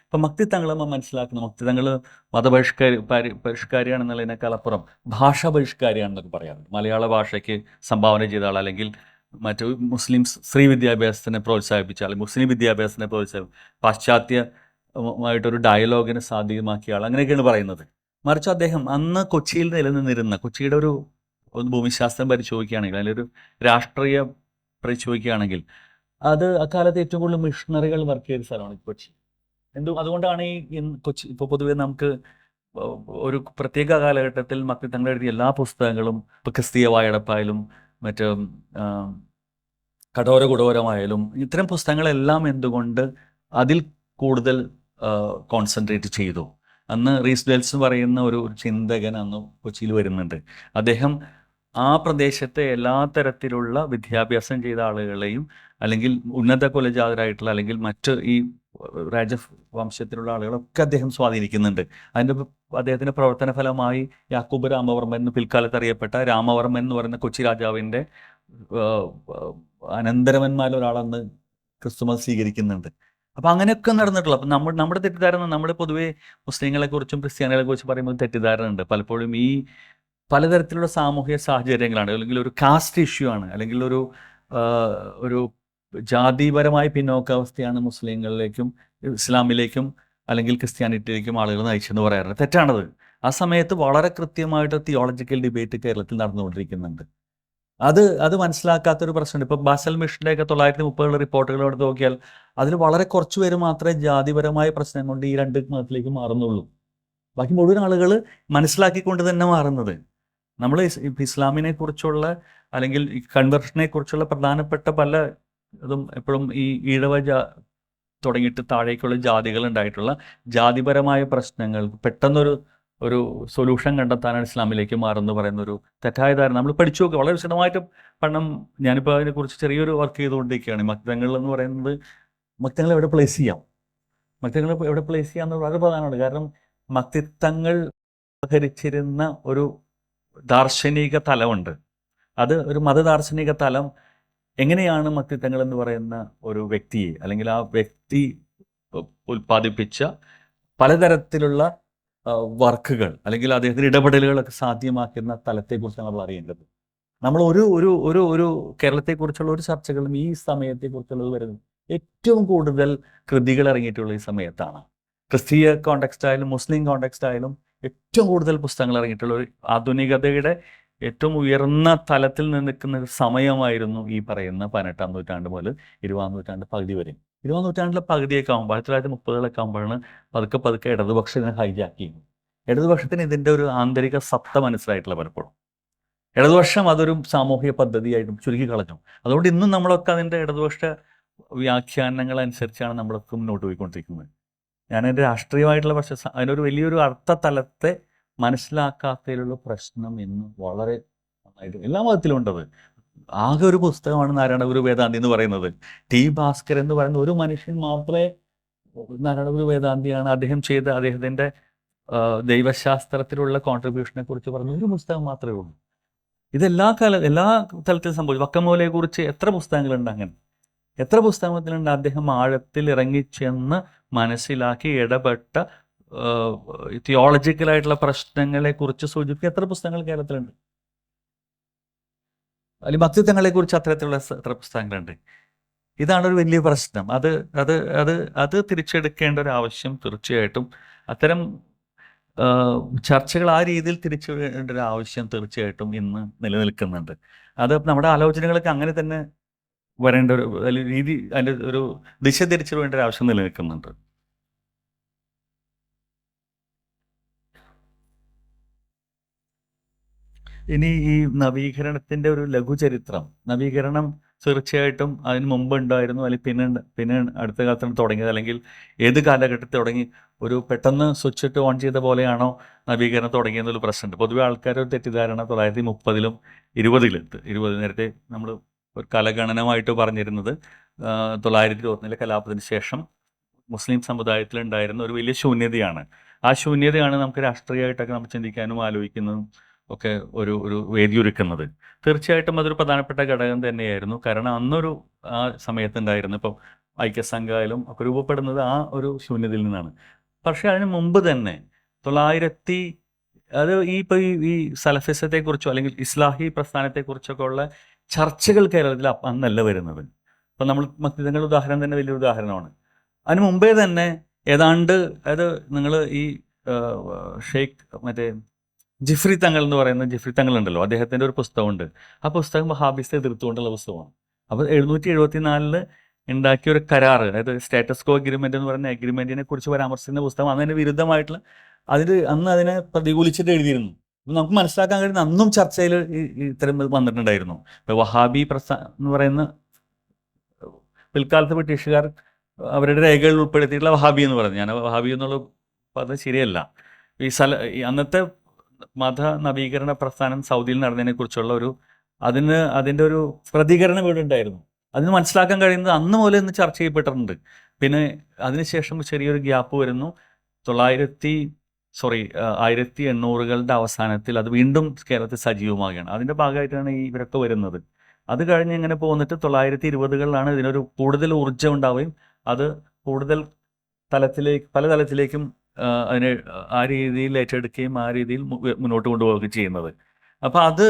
ഇപ്പം മക്തിത്തങ്ങൾ നമ്മൾ മനസ്സിലാക്കുന്നു. മക്തിത്തങ്ങൾ പരിഷ്കാരിയാണെന്നുള്ളതിനേക്കാൾ അപ്പുറം ഭാഷാ പരിഷ്കാരിയാണെന്നൊക്കെ പറയാറുണ്ട്. മലയാള ഭാഷയ്ക്ക് സംഭാവന ചെയ്ത ആൾ, അല്ലെങ്കിൽ മറ്റു മുസ്ലിം സ്ത്രീ വിദ്യാഭ്യാസത്തിനെ പ്രോത്സാഹിപ്പിച്ച ആൾ, മുസ്ലിം വിദ്യാഭ്യാസത്തിനെ പാശ്ചാത്യമായിട്ടൊരു ഡയലോഗിനെ സാധ്യമാക്കിയ ആൾ, അങ്ങനെയൊക്കെയാണ് പറയുന്നത്. മറിച്ച് അദ്ദേഹം അന്ന് കൊച്ചിയിൽ നിലനിന്നിരുന്ന കൊച്ചിയുടെ ഒരു ഭൂമിശാസ്ത്രം പരിശോധിക്കുകയാണെങ്കിൽ, അതിലൊരു രാഷ്ട്രീയ പരിശോധിക്കുകയാണെങ്കിൽ, അത് അക്കാലത്ത് ഏറ്റവും കൂടുതൽ മിഷണറികൾ വർക്ക് ചെയ്ത സ്ഥലമാണ് കൊച്ചി. അതുകൊണ്ടാണ് ഈ കൊച്ചി ഇപ്പോൾ പൊതുവെ നമുക്ക് ഒരു പ്രത്യേക കാലഘട്ടത്തിൽ മക്തിത്തങ്ങൾ എഴുതിയ എല്ലാ പുസ്തകങ്ങളും ഇപ്പോൾ ക്രിസ്തീയ വായടപ്പായാലും മറ്റ് കഠോര കുടോരമായാലും ഇത്തരം പുസ്തകങ്ങളെല്ലാം എന്തുകൊണ്ട് അതിൽ കൂടുതൽ കോൺസെൻട്രേറ്റ് ചെയ്തു? അന്ന് റീസ് വെൽസ് പറയുന്ന ഒരു ചിന്തകൻ അന്ന് കൊച്ചിയിൽ വരുന്നുണ്ട്. അദ്ദേഹം ആ പ്രദേശത്തെ എല്ലാ തരത്തിലുള്ള വിദ്യാഭ്യാസം ചെയ്ത ആളുകളെയും അല്ലെങ്കിൽ ഉന്നത കുലജാതരായിട്ടുള്ള അല്ലെങ്കിൽ മറ്റ് ഈ രാജവംശത്തിലുള്ള ആളുകളൊക്കെ അദ്ദേഹം സ്വാധീനിക്കുന്നുണ്ട്. അതിൻ്റെ അദ്ദേഹത്തിൻ്റെ പ്രവർത്തന ഫലമായി യാക്കൂബ് രാമവർമ്മൻ എന്ന് പിൽക്കാലത്ത് അറിയപ്പെട്ട രാമവർമ്മൻ എന്ന് പറയുന്ന കൊച്ചി രാജാവിൻ്റെ അനന്തരവന്മാരൊരാളെന്ന് ക്രിസ്തുമസ് സ്വീകരിക്കുന്നുണ്ട്. അപ്പം അങ്ങനെയൊക്കെ നടന്നിട്ടുള്ളൂ. അപ്പം നമ്മുടെ തെറ്റിദ്ധാരണ, നമ്മൾ പൊതുവേ മുസ്ലിങ്ങളെക്കുറിച്ചും ക്രിസ്ത്യാനികളെക്കുറിച്ചും പറയുമ്പോൾ തെറ്റിദ്ധാരണ ഉണ്ട്. പലപ്പോഴും ഈ പലതരത്തിലുള്ള സാമൂഹിക സാഹചര്യങ്ങളാണ്, അല്ലെങ്കിൽ ഒരു കാസ്റ്റ് ഇഷ്യൂ ആണ്, അല്ലെങ്കിൽ ഒരു ജാതിപരമായ പിന്നോക്കാവസ്ഥയാണ് മുസ്ലിങ്ങളിലേക്കും ഇസ്ലാമിലേക്കും അല്ലെങ്കിൽ ക്രിസ്ത്യാനിറ്റിയിലേക്കും ആളുകൾ നയിച്ചെന്ന് പറയാറുണ്ട്. തെറ്റാണത്. ആ സമയത്ത് വളരെ കൃത്യമായിട്ട് തിയോളജിക്കൽ ഡിബേറ്റ് കേരളത്തിൽ നടന്നുകൊണ്ടിരിക്കുന്നുണ്ട്. അത് മനസ്സിലാക്കാത്തൊരു പ്രശ്നമുണ്ട്. ഇപ്പോൾ ബാസൽ മിഷൻ്റെയൊക്കെ 1930 റിപ്പോർട്ടുകൾ എടുത്ത് നോക്കിയാൽ അതിൽ വളരെ കുറച്ച് പേര് മാത്രമേ ജാതിപരമായ പ്രശ്നം കൊണ്ട് ഈ രണ്ട് മതത്തിലേക്ക് മാറുന്നുള്ളൂ. ബാക്കി മുഴുവൻ ആളുകൾ മനസ്സിലാക്കിക്കൊണ്ട് തന്നെ മാറുന്നത്. നമ്മൾ ഇസ്ലാമിനെ കുറിച്ചുള്ള അല്ലെങ്കിൽ കൺവെർഷനെ കുറിച്ചുള്ള പ്രധാനപ്പെട്ട പല ഇതും എപ്പോഴും ഈ ഈഴവ തുടങ്ങിയിട്ട് താഴേക്കുള്ള ജാതികൾ ഉണ്ടായിട്ടുള്ള ജാതിപരമായ പ്രശ്നങ്ങൾ പെട്ടെന്നൊരു സൊല്യൂഷൻ കണ്ടെത്താനാണ് ഇസ്ലാമിലേക്ക് മാറുമെന്ന് പറയുന്ന ഒരു തെറ്റായ ധാരണ നമ്മൾ പഠിച്ചു നോക്കുക. വളരെ വിശദമായിട്ട് ഞാനിപ്പോൾ അതിനെക്കുറിച്ച് ചെറിയൊരു വർക്ക് ചെയ്തുകൊണ്ടിരിക്കുകയാണ്. മക്തങ്ങൾ എന്ന് പറയുന്നത് മക്തങ്ങൾ എവിടെ പ്ലേസ് ചെയ്യാം, മക്തങ്ങൾ എവിടെ പ്ലേസ് ചെയ്യാമെന്ന് വളരെ പ്രധാനമാണ്. കാരണം മക്തിത്വങ്ങൾ ധരിച്ചിരുന്ന ഒരു ദാർശനിക തലമുണ്ട്. അത് ഒരു മതദാർശനിക തലം എങ്ങനെയാണ് മക്തിത്വങ്ങൾ എന്ന് പറയുന്ന ഒരു വ്യക്തിയെ അല്ലെങ്കിൽ ആ വ്യക്തി ഉൽപ്പാദിപ്പിച്ച പലതരത്തിലുള്ള വർക്കുകൾ അല്ലെങ്കിൽ അദ്ദേഹത്തിൻ്റെ ഇടപെടലുകളൊക്കെ സാധ്യമാക്കുന്ന തലത്തെക്കുറിച്ചാണ് നമ്മൾ അറിയേണ്ടത്. നമ്മൾ ഒരു കേരളത്തെക്കുറിച്ചുള്ള ഒരു ചർച്ചകളും ഈ സമയത്തെക്കുറിച്ചുള്ളത് വരുന്നത് ഏറ്റവും കൂടുതൽ കൃതികൾ ഇറങ്ങിയിട്ടുള്ള ഈ സമയത്താണ്. ക്രിസ്തീയ കോണ്ടെക്സ്റ്റ് ആയാലും മുസ്ലിം കോണ്ടെക്സ്റ്റ് ആയാലും ഏറ്റവും കൂടുതൽ പുസ്തകങ്ങൾ ഇറങ്ങിയിട്ടുള്ള ഒരു ആധുനികതയുടെ ഏറ്റവും ഉയർന്ന തലത്തിൽ നിൽക്കുന്ന ഒരു സമയമായിരുന്നു ഈ പറയുന്ന 18-ാം നൂറ്റാണ്ട് മുതൽ 20-ാം നൂറ്റാണ്ട് പകുതി വരെ. 20-ാം നൂറ്റാണ്ടിലെ പകുതിയൊക്കെ ആകുമ്പോൾ 1930-കളൊക്കെ ആകുമ്പോഴാണ് പതുക്കെ ഇടതുപക്ഷം ഇതിനെ ഹൈജാക്ക് ചെയ്യുന്നത്. ഇടതുപക്ഷത്തിന് ഇതിൻ്റെ ഒരു ആന്തരിക സത്ത മനസ്സിലായിട്ടില്ല പലപ്പോഴും. ഇടതുപക്ഷം അതൊരു സാമൂഹിക പദ്ധതിയായിട്ടും ചുരുക്കി കളഞ്ഞു. അതുകൊണ്ട് ഇന്നും നമ്മളൊക്കെ അതിൻ്റെ ഇടതുപക്ഷ വ്യാഖ്യാനങ്ങൾ അനുസരിച്ചാണ് നമ്മളൊക്കെ മുന്നോട്ട് പോയിക്കൊണ്ടിരിക്കുന്നത്. ഞാനെൻ്റെ രാഷ്ട്രീയമായിട്ടുള്ള പക്ഷേ അതിനൊരു വലിയൊരു അർത്ഥതലത്തെ മനസ്സിലാക്കാത്തതിലുള്ള പ്രശ്നം ഇന്ന് വളരെ നന്നായിട്ട് എല്ലാ മതത്തിലും ഉണ്ടത്. ആകെ ഒരു പുസ്തകമാണ് നാരായണഗുരു വേദാന്തി എന്ന് പറയുന്നത്. ടി ഭാസ്കർ എന്ന് പറയുന്ന ഒരു മനുഷ്യൻ മാത്രമേ നാരായണഗുരു വേദാന്തിയാണ്. അദ്ദേഹം ചെയ്ത അദ്ദേഹത്തിൻ്റെ ദൈവശാസ്ത്രത്തിലുള്ള കോൺട്രിബ്യൂഷനെ കുറിച്ച് പറഞ്ഞ ഒരു പുസ്തകം മാത്രമേ ഉള്ളൂ. ഇതെല്ലാ തലത്തിൽ സംഭവിച്ചു. വക്കമൂലയെ കുറിച്ച് എത്ര പുസ്തകങ്ങളുണ്ട്? അങ്ങനെ എത്ര പുസ്തകത്തിലുണ്ട്? അദ്ദേഹം ആഴത്തിൽ ഇറങ്ങിച്ചെന്ന് മനസ്സിലാക്കി ഇടപെട്ട തിയോളജിക്കലായിട്ടുള്ള പ്രശ്നങ്ങളെ കുറിച്ച് സൂചിപ്പിക്കുക എത്ര പുസ്തകങ്ങൾ കേരളത്തിലുണ്ട്? അല്ലെങ്കിൽ ഭക്തിത്വങ്ങളെക്കുറിച്ച് അത്തരത്തിലുള്ള എത്ര പുസ്തകങ്ങളുണ്ട്? ഇതാണ് ഒരു വലിയ പ്രശ്നം. അത് തിരിച്ചെടുക്കേണ്ട ഒരു ആവശ്യം തീർച്ചയായിട്ടും അത്തരം ചർച്ചകൾ ആ രീതിയിൽ തിരിച്ചുവിടേണ്ട ഒരു ആവശ്യം തീർച്ചയായിട്ടും ഇന്ന് നിലനിൽക്കുന്നുണ്ട്. അത് നമ്മുടെ ആലോചനകളൊക്കെ അങ്ങനെ തന്നെ വരേണ്ട ഒരു രീതി, അതിൻ്റെ ഒരു ദിശ തിരിച്ചുവിടേണ്ട ഒരു ആവശ്യം നിലനിൽക്കുന്നുണ്ട്. ഇനി ഈ നവീകരണത്തിൻ്റെ ഒരു ലഘുചരിത്രം, നവീകരണം തീർച്ചയായിട്ടും അതിന് മുമ്പ് ഉണ്ടായിരുന്നു, അല്ലെങ്കിൽ പിന്നെ അടുത്ത കാലത്താണ് തുടങ്ങിയത്, അല്ലെങ്കിൽ ഏത് കാലഘട്ടത്തിൽ തുടങ്ങി? ഒരു പെട്ടെന്ന് സ്വിച്ച് ഇട്ട് ഓൺ ചെയ്ത പോലെയാണോ നവീകരണം തുടങ്ങിയെന്നൊരു പ്രശ്നമുണ്ട്. പൊതുവെ ആൾക്കാരൊരു തെറ്റിദ്ധാരണ 1930-ലും 20-ലും നേരത്തെ നമ്മൾ ഒരു കാലഗണനമായിട്ട് പറഞ്ഞിരുന്നത് 1921 കലാപത്തിന് ശേഷം മുസ്ലിം സമുദായത്തിലുണ്ടായിരുന്ന ഒരു വലിയ ശൂന്യതയാണ്. ആ ശൂന്യതയാണ് നമുക്ക് രാഷ്ട്രീയമായിട്ടൊക്കെ നമ്മൾ ചിന്തിക്കാനും ആലോചിക്കുന്നതും ഒക്കെ ഒരു വേദിയൊരുക്കുന്നത്. തീർച്ചയായിട്ടും അതൊരു പ്രധാനപ്പെട്ട ഘടകം തന്നെയായിരുന്നു. കാരണം അന്നൊരു ആ സമയത്തുണ്ടായിരുന്നു ഇപ്പം ഐക്യസംഘായാലും ഒക്കെ രൂപപ്പെടുന്നത് ആ ഒരു ശൂന്യതയിൽ നിന്നാണ്. പക്ഷേ അതിന് മുമ്പ് തന്നെ അത് ഈ സലഫിസത്തെക്കുറിച്ചോ അല്ലെങ്കിൽ ഇസ്ലാഹി പ്രസ്ഥാനത്തെക്കുറിച്ചൊക്കെ ഉള്ള ചർച്ചകൾ കേരളത്തിൽ അന്നല്ല വരുന്നത്. ഇപ്പം നമ്മൾ മക്തിതങ്ങളുടെ ഉദാഹരണം തന്നെ വലിയൊരു ഉദാഹരണമാണ്. അതിന് മുമ്പേ തന്നെ ഏതാണ്ട് നിങ്ങൾ ഈ ഷെയ്ഖ് ജിഫ്രി തങ്ങൾ എന്ന് പറയുന്ന ജിഫ്രി തങ്ങൾ ഉണ്ടല്ലോ, അദ്ദേഹത്തിൻ്റെ ഒരു പുസ്തകമുണ്ട്. ആ പുസ്തകം വഹാബിസത്തെ എതിർത്തുകൊണ്ടുള്ള പുസ്തകമാണ്. അപ്പോൾ 774 ഉണ്ടാക്കിയ ഒരു കരാർ, അതായത് സ്റ്റാറ്റസ് കോ അഗ്രിമെൻ്റ് എന്ന് പറയുന്ന അഗ്രിമെൻറ്റിനെ കുറിച്ച് പരാമർശിക്കുന്ന പുസ്തകം അതിന് വിരുദ്ധമായിട്ടുള്ള അന്ന് അതിനെ പ്രതികൂലിച്ചിട്ട് എഴുതിയിരുന്നു. നമുക്ക് മനസ്സിലാക്കാൻ കഴിയുന്ന അന്നും ചർച്ചയിൽ ഇത്തരം വന്നിട്ടുണ്ടായിരുന്നു. ഇപ്പോൾ വഹാബി എന്ന് പറയുന്ന പിൽക്കാലത്ത് ബ്രിട്ടീഷുകാർ അവരുടെ രേഖകൾ ഉൾപ്പെടുത്തിയിട്ടുള്ള വഹാബി എന്ന് പറയുന്നത്, ഞാൻ വഹാബി എന്നുള്ള പദം ശരിയല്ല. ഈ അന്നത്തെ മത നവീകരണ പ്രസ്ഥാനം സൗദിയിൽ നടന്നതിനെ കുറിച്ചുള്ള അതിൻ്റെ ഒരു പ്രതികരണം ഇവിടെ ഉണ്ടായിരുന്നു. അതിന് മനസ്സിലാക്കാൻ കഴിയുന്നത് അന്ന് മുതൽ ഇന്ന് ചർച്ച ചെയ്യപ്പെട്ടിട്ടുണ്ട്. പിന്നെ അതിനുശേഷം ചെറിയൊരു ഗ്യാപ്പ് വരുന്നു. 1800കളുടെ അവസാനത്തിൽ അത് വീണ്ടും കേരളത്തിൽ സജീവമാകുകയാണ്. അതിൻ്റെ ഭാഗമായിട്ടാണ് ഇവരൊക്കെ വരുന്നത്. അത് കഴിഞ്ഞ് ഇങ്ങനെ പോന്നിട്ട് 1920കളിലാണ് ഇതിനൊരു കൂടുതൽ ഊർജ്ജം ഉണ്ടാവുകയും അത് കൂടുതൽ പല തലത്തിലേക്കും അതിനെ ആ രീതിയിൽ ഏറ്റെടുക്കുകയും ആ രീതിയിൽ മുന്നോട്ട് കൊണ്ടുപോവുകയും ചെയ്യുന്നത്. അപ്പോൾ അത്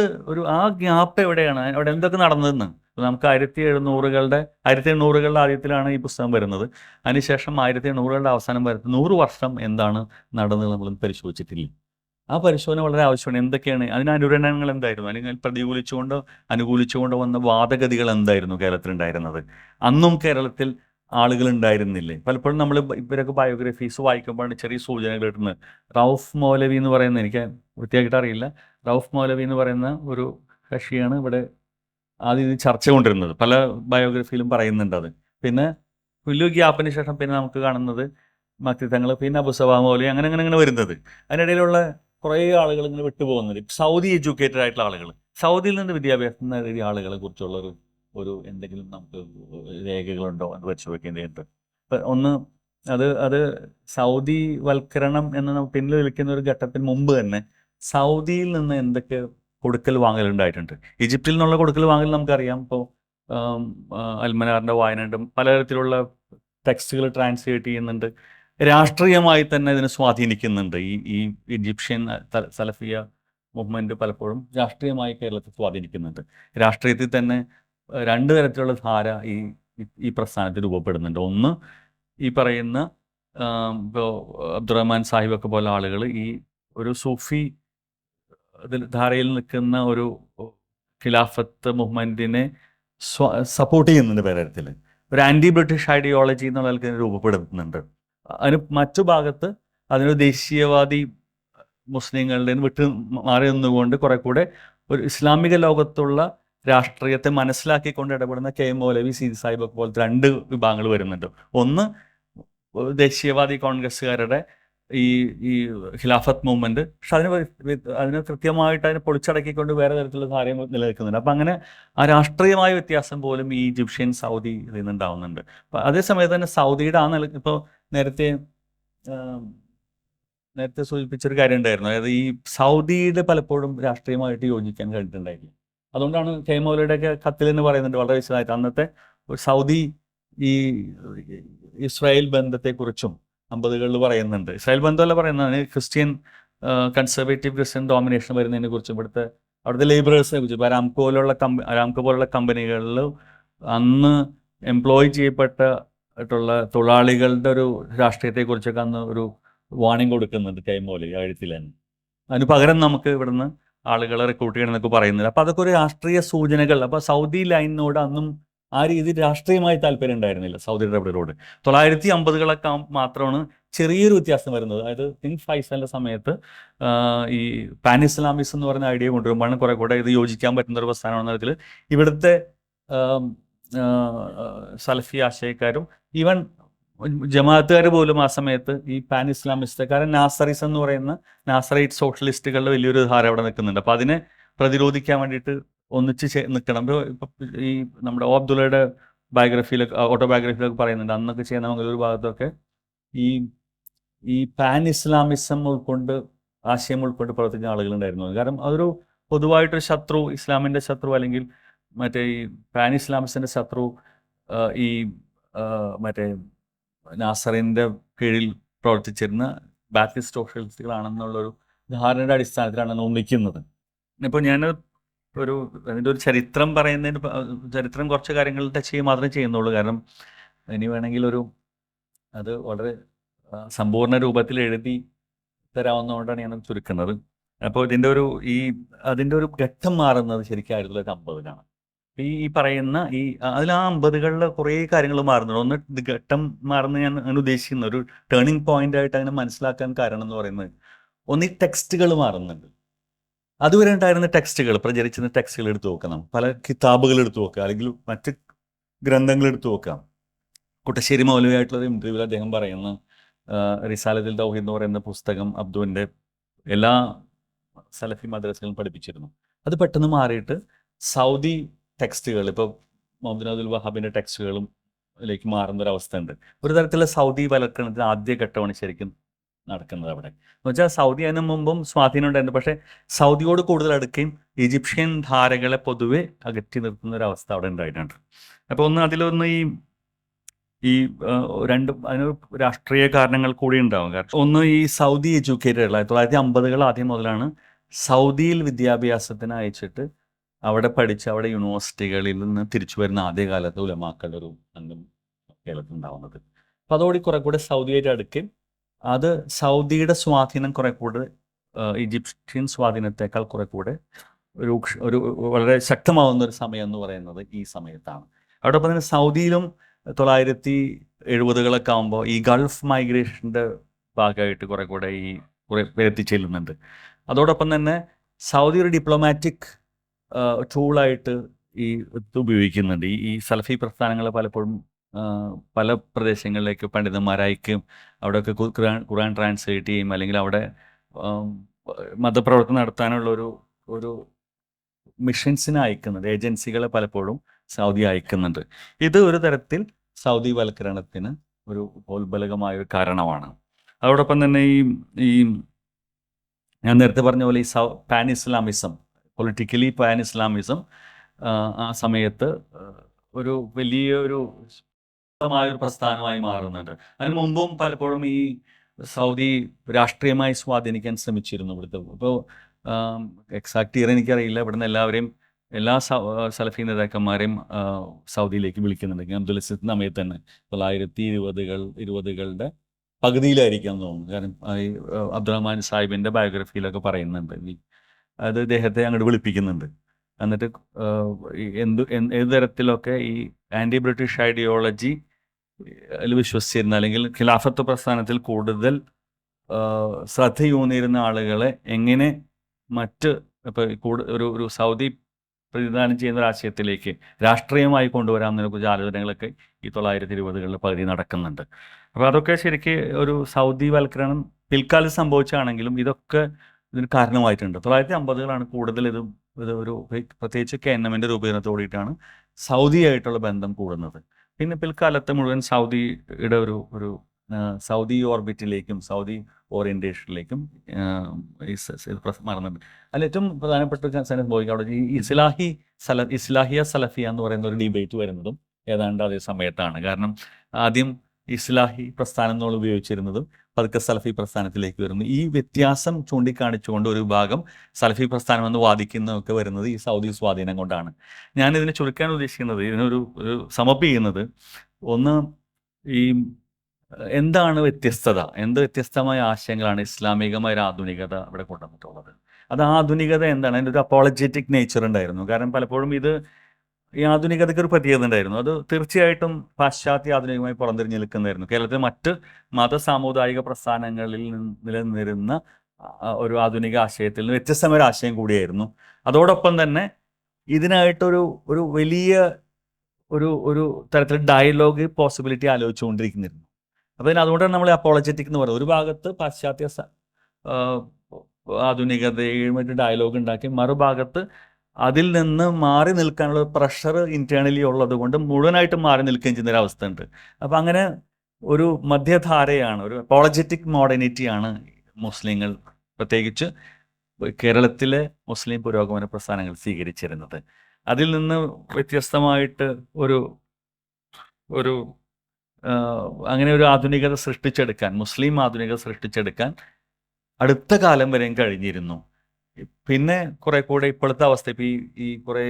ആ ഗ്യാപ്പ് എവിടെയാണ്, അവിടെ എന്തൊക്കെ നടന്നതെന്ന് നമുക്ക് 1800കളുടെ ആദ്യത്തിലാണ് ഈ പുസ്തകം വരുന്നത്. അതിനുശേഷം 1800കളുടെ അവസാനം വരുന്നത് 100 വർഷം എന്താണ് നടന്നത് നമ്മൾ പരിശോധിച്ചിട്ടില്ല. ആ പരിശോധന വളരെ ആവശ്യമാണ്. എന്തൊക്കെയാണ് അതിന് അനുരണനങ്ങൾ എന്തായിരുന്നു, അല്ലെങ്കിൽ അനുകൂലിച്ചുകൊണ്ട് വന്ന വാദഗതികൾ എന്തായിരുന്നു കേരളത്തിലുണ്ടായിരുന്നത്? അന്നും കേരളത്തിൽ ആളുകൾ ഉണ്ടായിരുന്നില്ലേ? പലപ്പോഴും നമ്മൾ ഇവരൊക്കെ ബയോഗ്രഫീസ് വായിക്കുമ്പോഴാണ് ചെറിയ സൂചനകൾ കിട്ടുന്നത്. റൌഫ് മൗലവി എന്ന് പറയുന്ന, എനിക്ക് വൃത്തിയാക്കിയിട്ട് അറിയില്ല, റൌഫ് മൗലവി എന്ന് പറയുന്ന ഒരു കക്ഷിയാണ് ഇവിടെ ആദ്യം ഇത് ചർച്ച കൊണ്ടിരുന്നത്. പല ബയോഗ്രഫിയിലും പറയുന്നുണ്ട് അത്. പിന്നെ വലിയ ഗ്യാപ്പിന് ശേഷം പിന്നെ നമുക്ക് കാണുന്നത് മക്തിത്തങ്ങൾ, പിന്നെ അബുസവാ മൗലവി, അങ്ങനെ വരുന്നത്. അതിനിടയിലുള്ള കുറേ ആളുകൾ ഇങ്ങനെ വിട്ടുപോകുന്നത്. സൗദി എഡ്യൂക്കേറ്റഡ് ആയിട്ടുള്ള ആളുകൾ, സൗദിയിൽ നിന്ന് വിദ്യാഭ്യാസം നേടിയ ആളുകളെ കുറിച്ചുള്ള ഒരു എന്തെങ്കിലും നമുക്ക് രേഖകളുണ്ടോ എന്ന് പരിശോധിക്കേണ്ടതുണ്ട്. ഒന്ന് അത് സൗദി വൽക്കരണം എന്ന് പിന്നിൽ വിളിക്കുന്ന ഒരു ഘട്ടത്തിന് മുമ്പ് തന്നെ സൗദിയിൽ നിന്ന് എന്തൊക്കെ കൊടുക്കൽ വാങ്ങലുണ്ടായിട്ടുണ്ട്. ഈജിപ്തിൽ നിന്നുള്ള കൊടുക്കൽ വാങ്ങൽ നമുക്കറിയാം. ഇപ്പോൾ അൽമനാറിൻ്റെ വായനയുണ്ട്, പലതരത്തിലുള്ള ടെക്സ്റ്റുകൾ ട്രാൻസ്ലേറ്റ് ചെയ്യുന്നുണ്ട്. രാഷ്ട്രീയമായി തന്നെ ഇതിനെ സ്വാധീനിക്കുന്നുണ്ട്. ഈ ഈജിപ്ഷ്യൻ സലഫിയ മൂവ്മെൻറ്റ് പലപ്പോഴും രാഷ്ട്രീയമായി കേരളത്തെ സ്വാധീനിക്കുന്നുണ്ട്. രാഷ്ട്രീയത്തിൽ തന്നെ 2 തരത്തിലുള്ള ധാര ഈ പ്രസ്ഥാനത്തിൽ രൂപപ്പെടുന്നുണ്ട്. ഒന്ന്, ഈ പറയുന്ന ഇപ്പോൾ അബ്ദുറഹ്മാൻ സാഹിബൊക്കെ പോലെ ആളുകൾ ഈ ഒരു സൂഫി ധാരയിൽ നിൽക്കുന്ന ഒരു ഖിലാഫത്ത് മൂവ്മെൻറ്റിനെ സപ്പോർട്ട് ചെയ്യുന്നുണ്ട്. പലതരത്തിൽ ഒരു ആൻറ്റി ബ്രിട്ടീഷ് ഐഡിയോളജി എന്നുള്ള ആൾക്കാർ രൂപപ്പെടുത്തുന്നുണ്ട്. അതിന് മറ്റു ഭാഗത്ത് അതിനൊരു ദേശീയവാദി മുസ്ലിങ്ങളുടെ മാറി നിന്നുകൊണ്ട് കുറെ കൂടെ ഒരു ഇസ്ലാമിക ലോകത്തുള്ള രാഷ്ട്രീയത്തെ മനസ്സിലാക്കിക്കൊണ്ട് ഇടപെടുന്ന കെ മൗലവി, സീതി സാഹിബ് പോലത്തെ 2 വിഭാഗങ്ങൾ വരുന്നുണ്ട്. ഒന്ന്, ദേശീയവാദി കോൺഗ്രസ്സുകാരുടെ ഈ ഖിലാഫത്ത് മൂവ്മെൻറ്റ്, പക്ഷെ അതിന് കൃത്യമായിട്ട് അതിനെ പൊളിച്ചടക്കിക്കൊണ്ട് വേറെ തരത്തിലുള്ള ധാരയും നിലനിൽക്കുന്നുണ്ട്. അപ്പം അങ്ങനെ ആ രാഷ്ട്രീയമായ വ്യത്യാസം പോലും ഈ ഈജിപ്ഷ്യൻ സൗദി ഇതിൽ നിന്നുണ്ടാവുന്നുണ്ട്. അപ്പം അതേസമയത്ത് തന്നെ സൗദിയുടെ ഇപ്പോൾ നേരത്തെ സൂചിപ്പിച്ചൊരു കാര്യം ഉണ്ടായിരുന്നു. അതായത് ഈ സൗദിയുടെ പലപ്പോഴും രാഷ്ട്രീയമായിട്ട് യോജിക്കാൻ കഴിഞ്ഞിട്ടുണ്ടായില്ല. അതുകൊണ്ടാണ് കെ മൗലവിയുടെയൊക്കെ കത്തിൽ എന്ന് പറയുന്നുണ്ട് വളരെ വിശദമായിട്ട് അന്നത്തെ ഒരു സൗദി ഈ ഇസ്രായേൽ ബന്ധത്തെക്കുറിച്ചും 50കളിൽ പറയുന്നുണ്ട്. ഇസ്രായേൽ ബന്ധമല്ല പറയുന്നത്, ക്രിസ്ത്യൻ കൺസർവേറ്റീവ് ക്രിസ്ത്യൻ ഡോമിനേഷൻ വരുന്നതിനെ കുറിച്ചും അവിടുത്തെ ലേബറേഴ്സിനെ കുറിച്ച് അരാംകോ പോലുള്ള കമ്പനികളിൽ അന്ന് എംപ്ലോയ് ചെയ്യപ്പെട്ടിട്ടുള്ള തൊഴിലാളികളുടെ ഒരു രാഷ്ട്രീയത്തെക്കുറിച്ചൊക്കെ അന്ന് ഒരു വാണിംഗ് കൊടുക്കുന്നുണ്ട് കെ മൗലവി എഴുത്തിൽ തന്നെ. അതിന് പകരം നമുക്ക് ഇവിടുന്ന് ആളുകളെ റിക്രൂട്ട് ചെയ്യണമെന്നൊക്കെ പറയുന്നത്. അപ്പോൾ അതൊക്കെ ഒരു രാഷ്ട്രീയ സൂചനകൾ. അപ്പോൾ സൗദി ലൈനിനോട് അന്നും ആ രീതിയിൽ രാഷ്ട്രീയമായി താല്പര്യം ഉണ്ടായിരുന്നില്ല സൗദി ഇടപെടലോട്. 1950കളൊക്കെ മാത്രമാണ് ചെറിയൊരു വ്യത്യാസം വരുന്നത്. അതായത് കിങ് ഫൈസലിൻ്റെ സമയത്ത് ഈ പാൻ ഇസ്ലാമിസ് എന്ന് പറയുന്ന ഐഡിയ കൊണ്ടുവരുമ്പോഴാണ് കുറെ കൂടെ ഇത് യോജിക്കാൻ പറ്റുന്ന ഒരു പ്രസ്ഥാനമെന്ന തരത്തിൽ ഇവിടുത്തെ സലഫി ആശയക്കാരും ഈവൻ ജമാഅത്തുകാർ പോലും ആ സമയത്ത് ഈ പാൻ ഇസ്ലാമിസ്റ്റ്, കാരണം നാസറിസ് എന്ന് പറയുന്ന നാസറൈറ്റ് സോഷ്യലിസ്റ്റുകളുടെ വലിയൊരു ധാര അവിടെ നിൽക്കുന്നുണ്ട്. അപ്പോൾ അതിനെ പ്രതിരോധിക്കാൻ വേണ്ടിയിട്ട് ഒന്നിച്ച് നിൽക്കണം. ഇപ്പം ഈ നമ്മുടെ അബ്ദുള്ളയുടെ ഓട്ടോബയോഗ്രഫിയിലൊക്കെ പറയുന്നുണ്ട്, അന്നൊക്കെ ചെയ്യുന്ന മംഗലൂർ ഭാഗത്തൊക്കെ ഈ പാൻ ഇസ്ലാമിസം ആശയം ഉൾക്കൊണ്ട് പ്രവർത്തിക്കുന്ന ആളുകളുണ്ടായിരുന്നു. കാരണം അതൊരു പൊതുവായിട്ടൊരു ശത്രു, ഇസ്ലാമിൻ്റെ ശത്രു, അല്ലെങ്കിൽ മറ്റേ ഈ പാൻ ഇസ്ലാമിസിൻ്റെ ശത്രു ഈ മറ്റേ നാസറിൻ്റെ കീഴിൽ പ്രവർത്തിച്ചിരുന്ന ബാപ്റ്റിസ്റ്റ് സോഷ്യലിസ്റ്റുകളാണെന്നുള്ളൊരു ധാരണയുടെ അടിസ്ഥാനത്തിലാണ് ഒന്നിക്കുന്നത്. ഇപ്പോൾ ഞാൻ അതിൻ്റെ ഒരു ചരിത്രം ചരിത്രം കുറച്ച് കാര്യങ്ങൾ ടച്ച് ചെയ്യുക മാത്രമേ ചെയ്യുന്നുള്ളൂ. കാരണം ഇനി വേണമെങ്കിൽ അത് വളരെ സമ്പൂർണ്ണ രൂപത്തിൽ എഴുതി തരാവുന്നതുകൊണ്ടാണ് ഞാൻ ചുരുക്കുന്നത്. അപ്പോൾ അതിൻ്റെ ഒരു ഘട്ടം മാറുന്നത് ശരിക്കും 1950ലാണ്. ഈ പറയുന്ന അതിൽ ആ 50കളിൽ കുറേ കാര്യങ്ങൾ മാറുന്നുണ്ട്. ഒന്ന് ഘട്ടം മാറുന്ന ഞാൻ അങ്ങനെ ഉദ്ദേശിക്കുന്ന ഒരു ടേണിംഗ് പോയിന്റ് ആയിട്ട് അങ്ങനെ മനസ്സിലാക്കാൻ കാരണം എന്ന് പറയുന്നത്, ഒന്ന് ഈ ടെക്സ്റ്റുകൾ മാറുന്നുണ്ട്. അതുവരെ ഉണ്ടായിരുന്ന ടെക്സ്റ്റുകൾ, പ്രചരിച്ചിരുന്ന ടെക്സ്റ്റുകൾ എടുത്തു നോക്കാം, പല കിതാബുകൾ എടുത്തു നോക്കുക, അല്ലെങ്കിൽ മറ്റ് ഗ്രന്ഥങ്ങൾ എടുത്തു നോക്കാം. കുട്ടശ്ശേരി മൗലവിയായിട്ടുള്ള ഇന്റർവ്യൂവിൽ അദ്ദേഹം പറയുന്ന റിസാലത്തുൽ തൗഹീദ് എന്ന് പറയുന്ന പുസ്തകം അബ്ദുവിൻ്റെ എല്ലാ സലഫി മദ്രസകളിൽ പഠിപ്പിച്ചിരുന്നു. അത് പെട്ടെന്ന് മാറിയിട്ട് സൗദി ടെക്സ്റ്റുകൾ, ഇപ്പോൾ മുഹമ്മദ് അബ്ദുൽ വഹാബിൻ്റെ ടെക്സ്റ്റുകളും ലേക്ക് മാറുന്നൊരവസ്ഥ ഉണ്ട്. ഒരു തരത്തിലുള്ള സൗദി വൽക്കരണത്തിന് ആദ്യഘട്ടമാണ് ശരിക്കും നടക്കുന്നത് അവിടെ. എന്ന് വെച്ചാൽ സൗദി അതിന് മുമ്പും സ്വാധീനം ഉണ്ടായിരുന്നു, പക്ഷേ സൗദിയോട് കൂടുതൽ അടുക്കുകയും ഈജിപ്ഷ്യൻ ധാരകളെ പൊതുവെ അകറ്റി നിർത്തുന്ന ഒരു അവസ്ഥ അവിടെ ഉണ്ടായിട്ടുണ്ട്. അപ്പോൾ അതിലൊന്ന് ഈ രണ്ട് അതിന് രാഷ്ട്രീയ കാരണങ്ങൾ കൂടി ഉണ്ടാവും. കാരണം ഒന്ന്, ഈ സൗദി എഡ്യൂക്കേറ്റഡ് 1950 ആദ്യം മുതലാണ് സൗദിയിൽ വിദ്യാഭ്യാസത്തിന് അയച്ചിട്ട് അവിടെ പഠിച്ച് അവിടെ യൂണിവേഴ്സിറ്റികളിൽ നിന്ന് തിരിച്ചു വരുന്ന ആദ്യകാലത്ത് ഉലമാക്കളുടെ ഒരു സംഘം കേരളത്തിൽ ഉണ്ടാവുന്നത്. അപ്പോൾ അതോടെ കുറെ കൂടെ സൗദിയായിട്ട് അടുക്കുകയും അത് സൗദിയുടെ സ്വാധീനം കുറെ കൂടെ ഈജിപ്ഷ്യൻ സ്വാധീനത്തെക്കാൾ കുറെ കൂടെ ഒരു വളരെ ശക്തമാവുന്ന ഒരു സമയം എന്ന് പറയുന്നത് ഈ സമയത്താണ്. അതോടൊപ്പം തന്നെ സൗദിയിലും 1970 ആകുമ്പോൾ ഈ ഗൾഫ് മൈഗ്രേഷൻ്റെ ഭാഗമായിട്ട് കുറെ കൂടെ കുറെ എത്തിച്ചെല്ലുന്നുണ്ട്. അതോടൊപ്പം തന്നെ സൗദി ഒരു ഡിപ്ലോമാറ്റിക് ടൂളായിട്ട് ഉപയോഗിക്കുന്നുണ്ട്. ഈ സലഫി പ്രസ്ഥാനങ്ങൾ പലപ്പോഴും പല പ്രദേശങ്ങളിലേക്ക് പണ്ഡിതന്മാരയക്കും, അവിടെയൊക്കെ ഖുർആൻ ട്രാൻസ്ലേറ്റ് ചെയ്യും, അല്ലെങ്കിൽ അവിടെ മതപ്രവർത്തനം നടത്താനുള്ള ഒരു മിഷൻസിനെ അയക്കുന്നുണ്ട്, ഏജൻസികളെ പലപ്പോഴും സൗദി അയക്കുന്നുണ്ട്. ഇത് ഒരു തരത്തിൽ സൗദി വൽക്കരണത്തിന് ഒരു ഉപോത്ബലകമായ ഒരു കാരണമാണ്. അതോടൊപ്പം തന്നെ ഈ ഞാൻ നേരത്തെ പറഞ്ഞ പോലെ ഈ pan Islamism, politically pan Islamism ആ സമയത്ത് ഒരു വലിയൊരു പ്രസ്ഥാനമായി മാറുന്നുണ്ട്. അതിന് മുമ്പും പലപ്പോഴും ഈ സൗദി രാഷ്ട്രീയമായി സ്വാധീനിക്കാൻ ശ്രമിച്ചിരുന്നു ഇവിടുത്തെ. ഇപ്പോൾ എക്സാക്ട് ഇയർ എനിക്കറിയില്ല, ഇവിടുന്ന് എല്ലാ സലഫി നേതാക്കന്മാരെയും സൗദിയിലേക്ക് വിളിക്കുന്നുണ്ട്. അബ്ദുൽ അസീസിന്റെ സമയത്ത് തന്നെ 1920കളുടെ പകുതിയിലായിരിക്കാം തോന്നുന്നു. കാരണം ഈ അബ്ദുറഹ്മാൻ സാഹിബിൻ്റെ ബയോഗ്രഫിയിലൊക്കെ പറയുന്നുണ്ട്, അത് ഇദ്ദേഹത്തെ അങ്ങോട്ട് വിളിപ്പിക്കുന്നുണ്ട്. എന്നിട്ട് ഏത് തരത്തിലൊക്കെ ഈ ആൻറ്റി ബ്രിട്ടീഷ് ഐഡിയോളജി വിശ്വസിച്ചിരുന്ന, അല്ലെങ്കിൽ ഖിലാഫത്ത് പ്രസ്ഥാനത്തിൽ കൂടുതൽ ശ്രദ്ധയൂന്നിരുന്ന ആളുകളെ എങ്ങനെ ഇപ്പോൾ ഒരു സൗദി പ്രതിദാനം ചെയ്യുന്ന ഒരു ആശയത്തിലേക്ക് രാഷ്ട്രീയമായി കൊണ്ടുവരാമെന്നതിനെ കുറിച്ച് ആലോചനകളൊക്കെ ഈ 1920കളുടെ പകുതി നടക്കുന്നുണ്ട്. അപ്പോൾ അതൊക്കെ ശരിക്കും ഒരു സൗദി വൽക്കരണം പിൽക്കാലം സംഭവിച്ചാണെങ്കിലും ഇതൊക്കെ ഇതിന് കാരണമായിട്ടുണ്ട്. 1950കളാണ് കൂടുതൽ ഒരു പ്രത്യേകിച്ച് KNM-ൻ്റെ രൂപീകരണത്തോടെയാണ് സൗദിയായിട്ടുള്ള ബന്ധം കൂടുന്നത്. പിന്നെ പിൽക്കാലത്ത് മുഴുവൻ സൗദിയുടെ ഒരു സൗദി ഓർബിറ്റിലേക്കും സൗദി ഓറിയൻറ്റേഷനിലേക്കും മാറുന്നുണ്ട്. അതിൽ ഏറ്റവും പ്രധാനപ്പെട്ട സംഭവിക്കുക അവിടെ ഈ ഇസ്ലാഹിയ സലഫിയ എന്ന് പറയുന്ന ഒരു ഡിബേറ്റ് വരുന്നതും ഏതാണ്ട് അതേ സമയത്താണ്. കാരണം ആദ്യം ഇസ്ലാഹി പ്രസ്ഥാനം എന്നുള്ള ഉപയോഗിച്ചിരുന്നതും പതുക്കെ സലഫി പ്രസ്ഥാനത്തിലേക്ക് വരുന്നു. ഈ വ്യത്യാസം ചൂണ്ടിക്കാണിച്ചുകൊണ്ട് ഒരു ഭാഗം സലഫി പ്രസ്ഥാനം എന്ന് വാദിക്കുന്നതൊക്കെ വരുന്നത് ഈ സൗദി സ്വാധീനം കൊണ്ടാണ്. ഞാനിതിനെ ചുരുക്കാൻ ഉദ്ദേശിക്കുന്നത്, ഇതിനൊരു സമപ്പ് ചെയ്യുന്നത്, ഒന്ന് ഈ എന്താണ് വ്യത്യസ്തത, വ്യത്യസ്തമായ ആശയങ്ങളാണ് ഇസ്ലാമികമായ ഒരു ആധുനികത ഇവിടെ കൊണ്ടുവന്നിട്ടുള്ളത്. അത് ആധുനികത എന്താണ്, അതിൻ്റെ ഒരു അപ്പോളജറ്റിക് നേച്ചർ ഉണ്ടായിരുന്നു. കാരണം പലപ്പോഴും ഈ ആധുനികതയ്ക്ക് ഒരു പ്രത്യേകത ഉണ്ടായിരുന്നു. അത് തീർച്ചയായിട്ടും പാശ്ചാത്യ ആധുനികമായി പുറംതിരിഞ്ഞ് നിൽക്കുന്നതായിരുന്നു. കേരളത്തിലെ മറ്റ് സാമുദായിക പ്രസ്ഥാനങ്ങളിൽ നിലനിന്നിരുന്ന ഒരു ആധുനിക ആശയത്തിൽ നിന്ന് വ്യത്യസ്തമായ ഒരു ആശയം കൂടിയായിരുന്നു. അതോടൊപ്പം തന്നെ ഇതിനായിട്ടൊരു വലിയ ഒരു തരത്തിൽ ഡയലോഗ് പോസിബിലിറ്റി ആലോചിച്ചുകൊണ്ടിരിക്കുന്നിരുന്നു. അപ്പോൾ അതുകൊണ്ടാണ് നമ്മൾ അപ്പോളജറ്റിക് എന്ന് പറയുന്നത്. ഒരു ഭാഗത്ത് പാശ്ചാത്യ ആധുനികതയുമായിട്ട് ഡയലോഗ് ഉണ്ടാക്കി, മറുഭാഗത്ത് അതിൽ നിന്ന് മാറി നിൽക്കാനുള്ള പ്രഷർ ഇന്റേണലി ഉള്ളത് കൊണ്ട് മുഴുവനായിട്ട് മാറി നിൽക്കുകയും ചെയ്യുന്ന ഒരു അവസ്ഥ ഉണ്ട്. അപ്പം അങ്ങനെ ഒരു മധ്യധാരയാണ്, ഒരു അപ്പോളജറ്റിക് മോഡേണിറ്റിയാണ് മുസ്ലിങ്ങൾ, പ്രത്യേകിച്ച് കേരളത്തിലെ മുസ്ലിം പുരോഗമന പ്രസ്ഥാനങ്ങൾ സ്വീകരിച്ചിരുന്നത്. അതിൽ നിന്ന് വ്യത്യസ്തമായിട്ട് അങ്ങനെ ഒരു ആധുനികത സൃഷ്ടിച്ചെടുക്കാൻ, മുസ്ലിം ആധുനികത സൃഷ്ടിച്ചെടുക്കാൻ അടുത്ത കാലം വരെയും കഴിഞ്ഞിരുന്നു. പിന്നെ കുറെ കൂടെ ഇപ്പോഴത്തെ അവസ്ഥ, ഇപ്പം ഈ കുറെ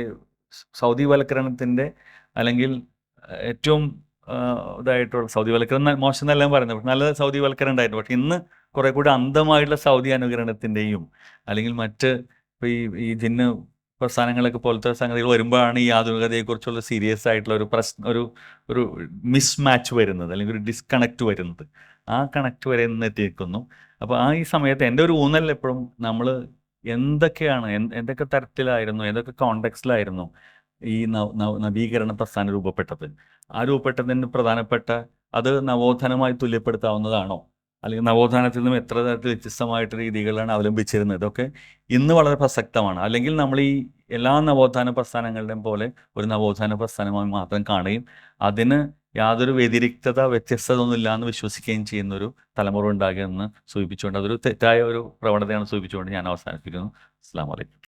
സൗദി വൽക്കരണത്തിൻ്റെ, അല്ലെങ്കിൽ ഏറ്റവും ഇതായിട്ടുള്ള സൗദി വൽക്കരണം മോശം എന്നെല്ലാം പറയുന്നത്, പക്ഷെ നല്ല സൗദി വൽക്കരണം ഉണ്ടായിരുന്നു. പക്ഷെ ഇന്ന് കുറെ കൂടെ അന്ധമായിട്ടുള്ള സൗദി അനുകരണത്തിൻ്റെയും, അല്ലെങ്കിൽ മറ്റ് ഇപ്പോൾ ഈ ജിന്ന് പ്രസ്ഥാനങ്ങളൊക്കെ പോലത്തെ സംഗതികൾ വരുമ്പോഴാണ് ഈ ആധുനികതയെക്കുറിച്ചുള്ള സീരിയസ് ആയിട്ടുള്ള ഒരു മിസ്മാച്ച് വരുന്നത്, അല്ലെങ്കിൽ ഒരു ഡിസ്കണക്റ്റ് വരുന്നത്. ആ കണക്റ്റ് വരെ എത്തിയിരിക്കുന്നു. അപ്പോൾ ഈ സമയത്ത് എൻ്റെ ഒരു ഊന്നൽ എപ്പോഴും നമ്മൾ എന്തൊക്കെ തരത്തിലായിരുന്നു, ഏതൊക്കെ കോണ്ടെക്സ്റ്റിലായിരുന്നു ഈ നവീകരണ പ്രസ്ഥാനം രൂപപ്പെട്ടത്, ആ രൂപപ്പെട്ടതിന് പ്രധാനപ്പെട്ട അത് നവോത്ഥാനമായി തുല്യപ്പെടുത്താവുന്നതാണോ, അല്ലെങ്കിൽ നവോത്ഥാനത്തിൽ നിന്നും എത്ര തരത്തിൽ വ്യത്യസ്തമായിട്ട് രീതികളാണ് അവലംബിച്ചിരുന്നത്, ഇതൊക്കെ ഇന്ന് വളരെ പ്രസക്തമാണ്. അല്ലെങ്കിൽ നമ്മൾ ഈ എല്ലാ നവോത്ഥാന പ്രസ്ഥാനങ്ങളുടെയും പോലെ ഒരു നവോത്ഥാന പ്രസ്ഥാനമായി മാത്രം കാണുകയും അതിന് യാതൊരു വ്യതിരിക്തത, വ്യത്യസ്തത ഒന്നുമില്ല എന്ന് വിശ്വസിക്കുകയും ചെയ്യുന്നൊരു തലമുറ ഉണ്ടാകുമെന്ന് സൂചിപ്പിച്ചുകൊണ്ട്, അതൊരു തെറ്റായ ഒരു പ്രവണതയാണ് സൂചിപ്പിച്ചുകൊണ്ട് ഞാൻ അവസാനിപ്പിക്കുന്നു. അസ്സലാമു അലൈക്കും.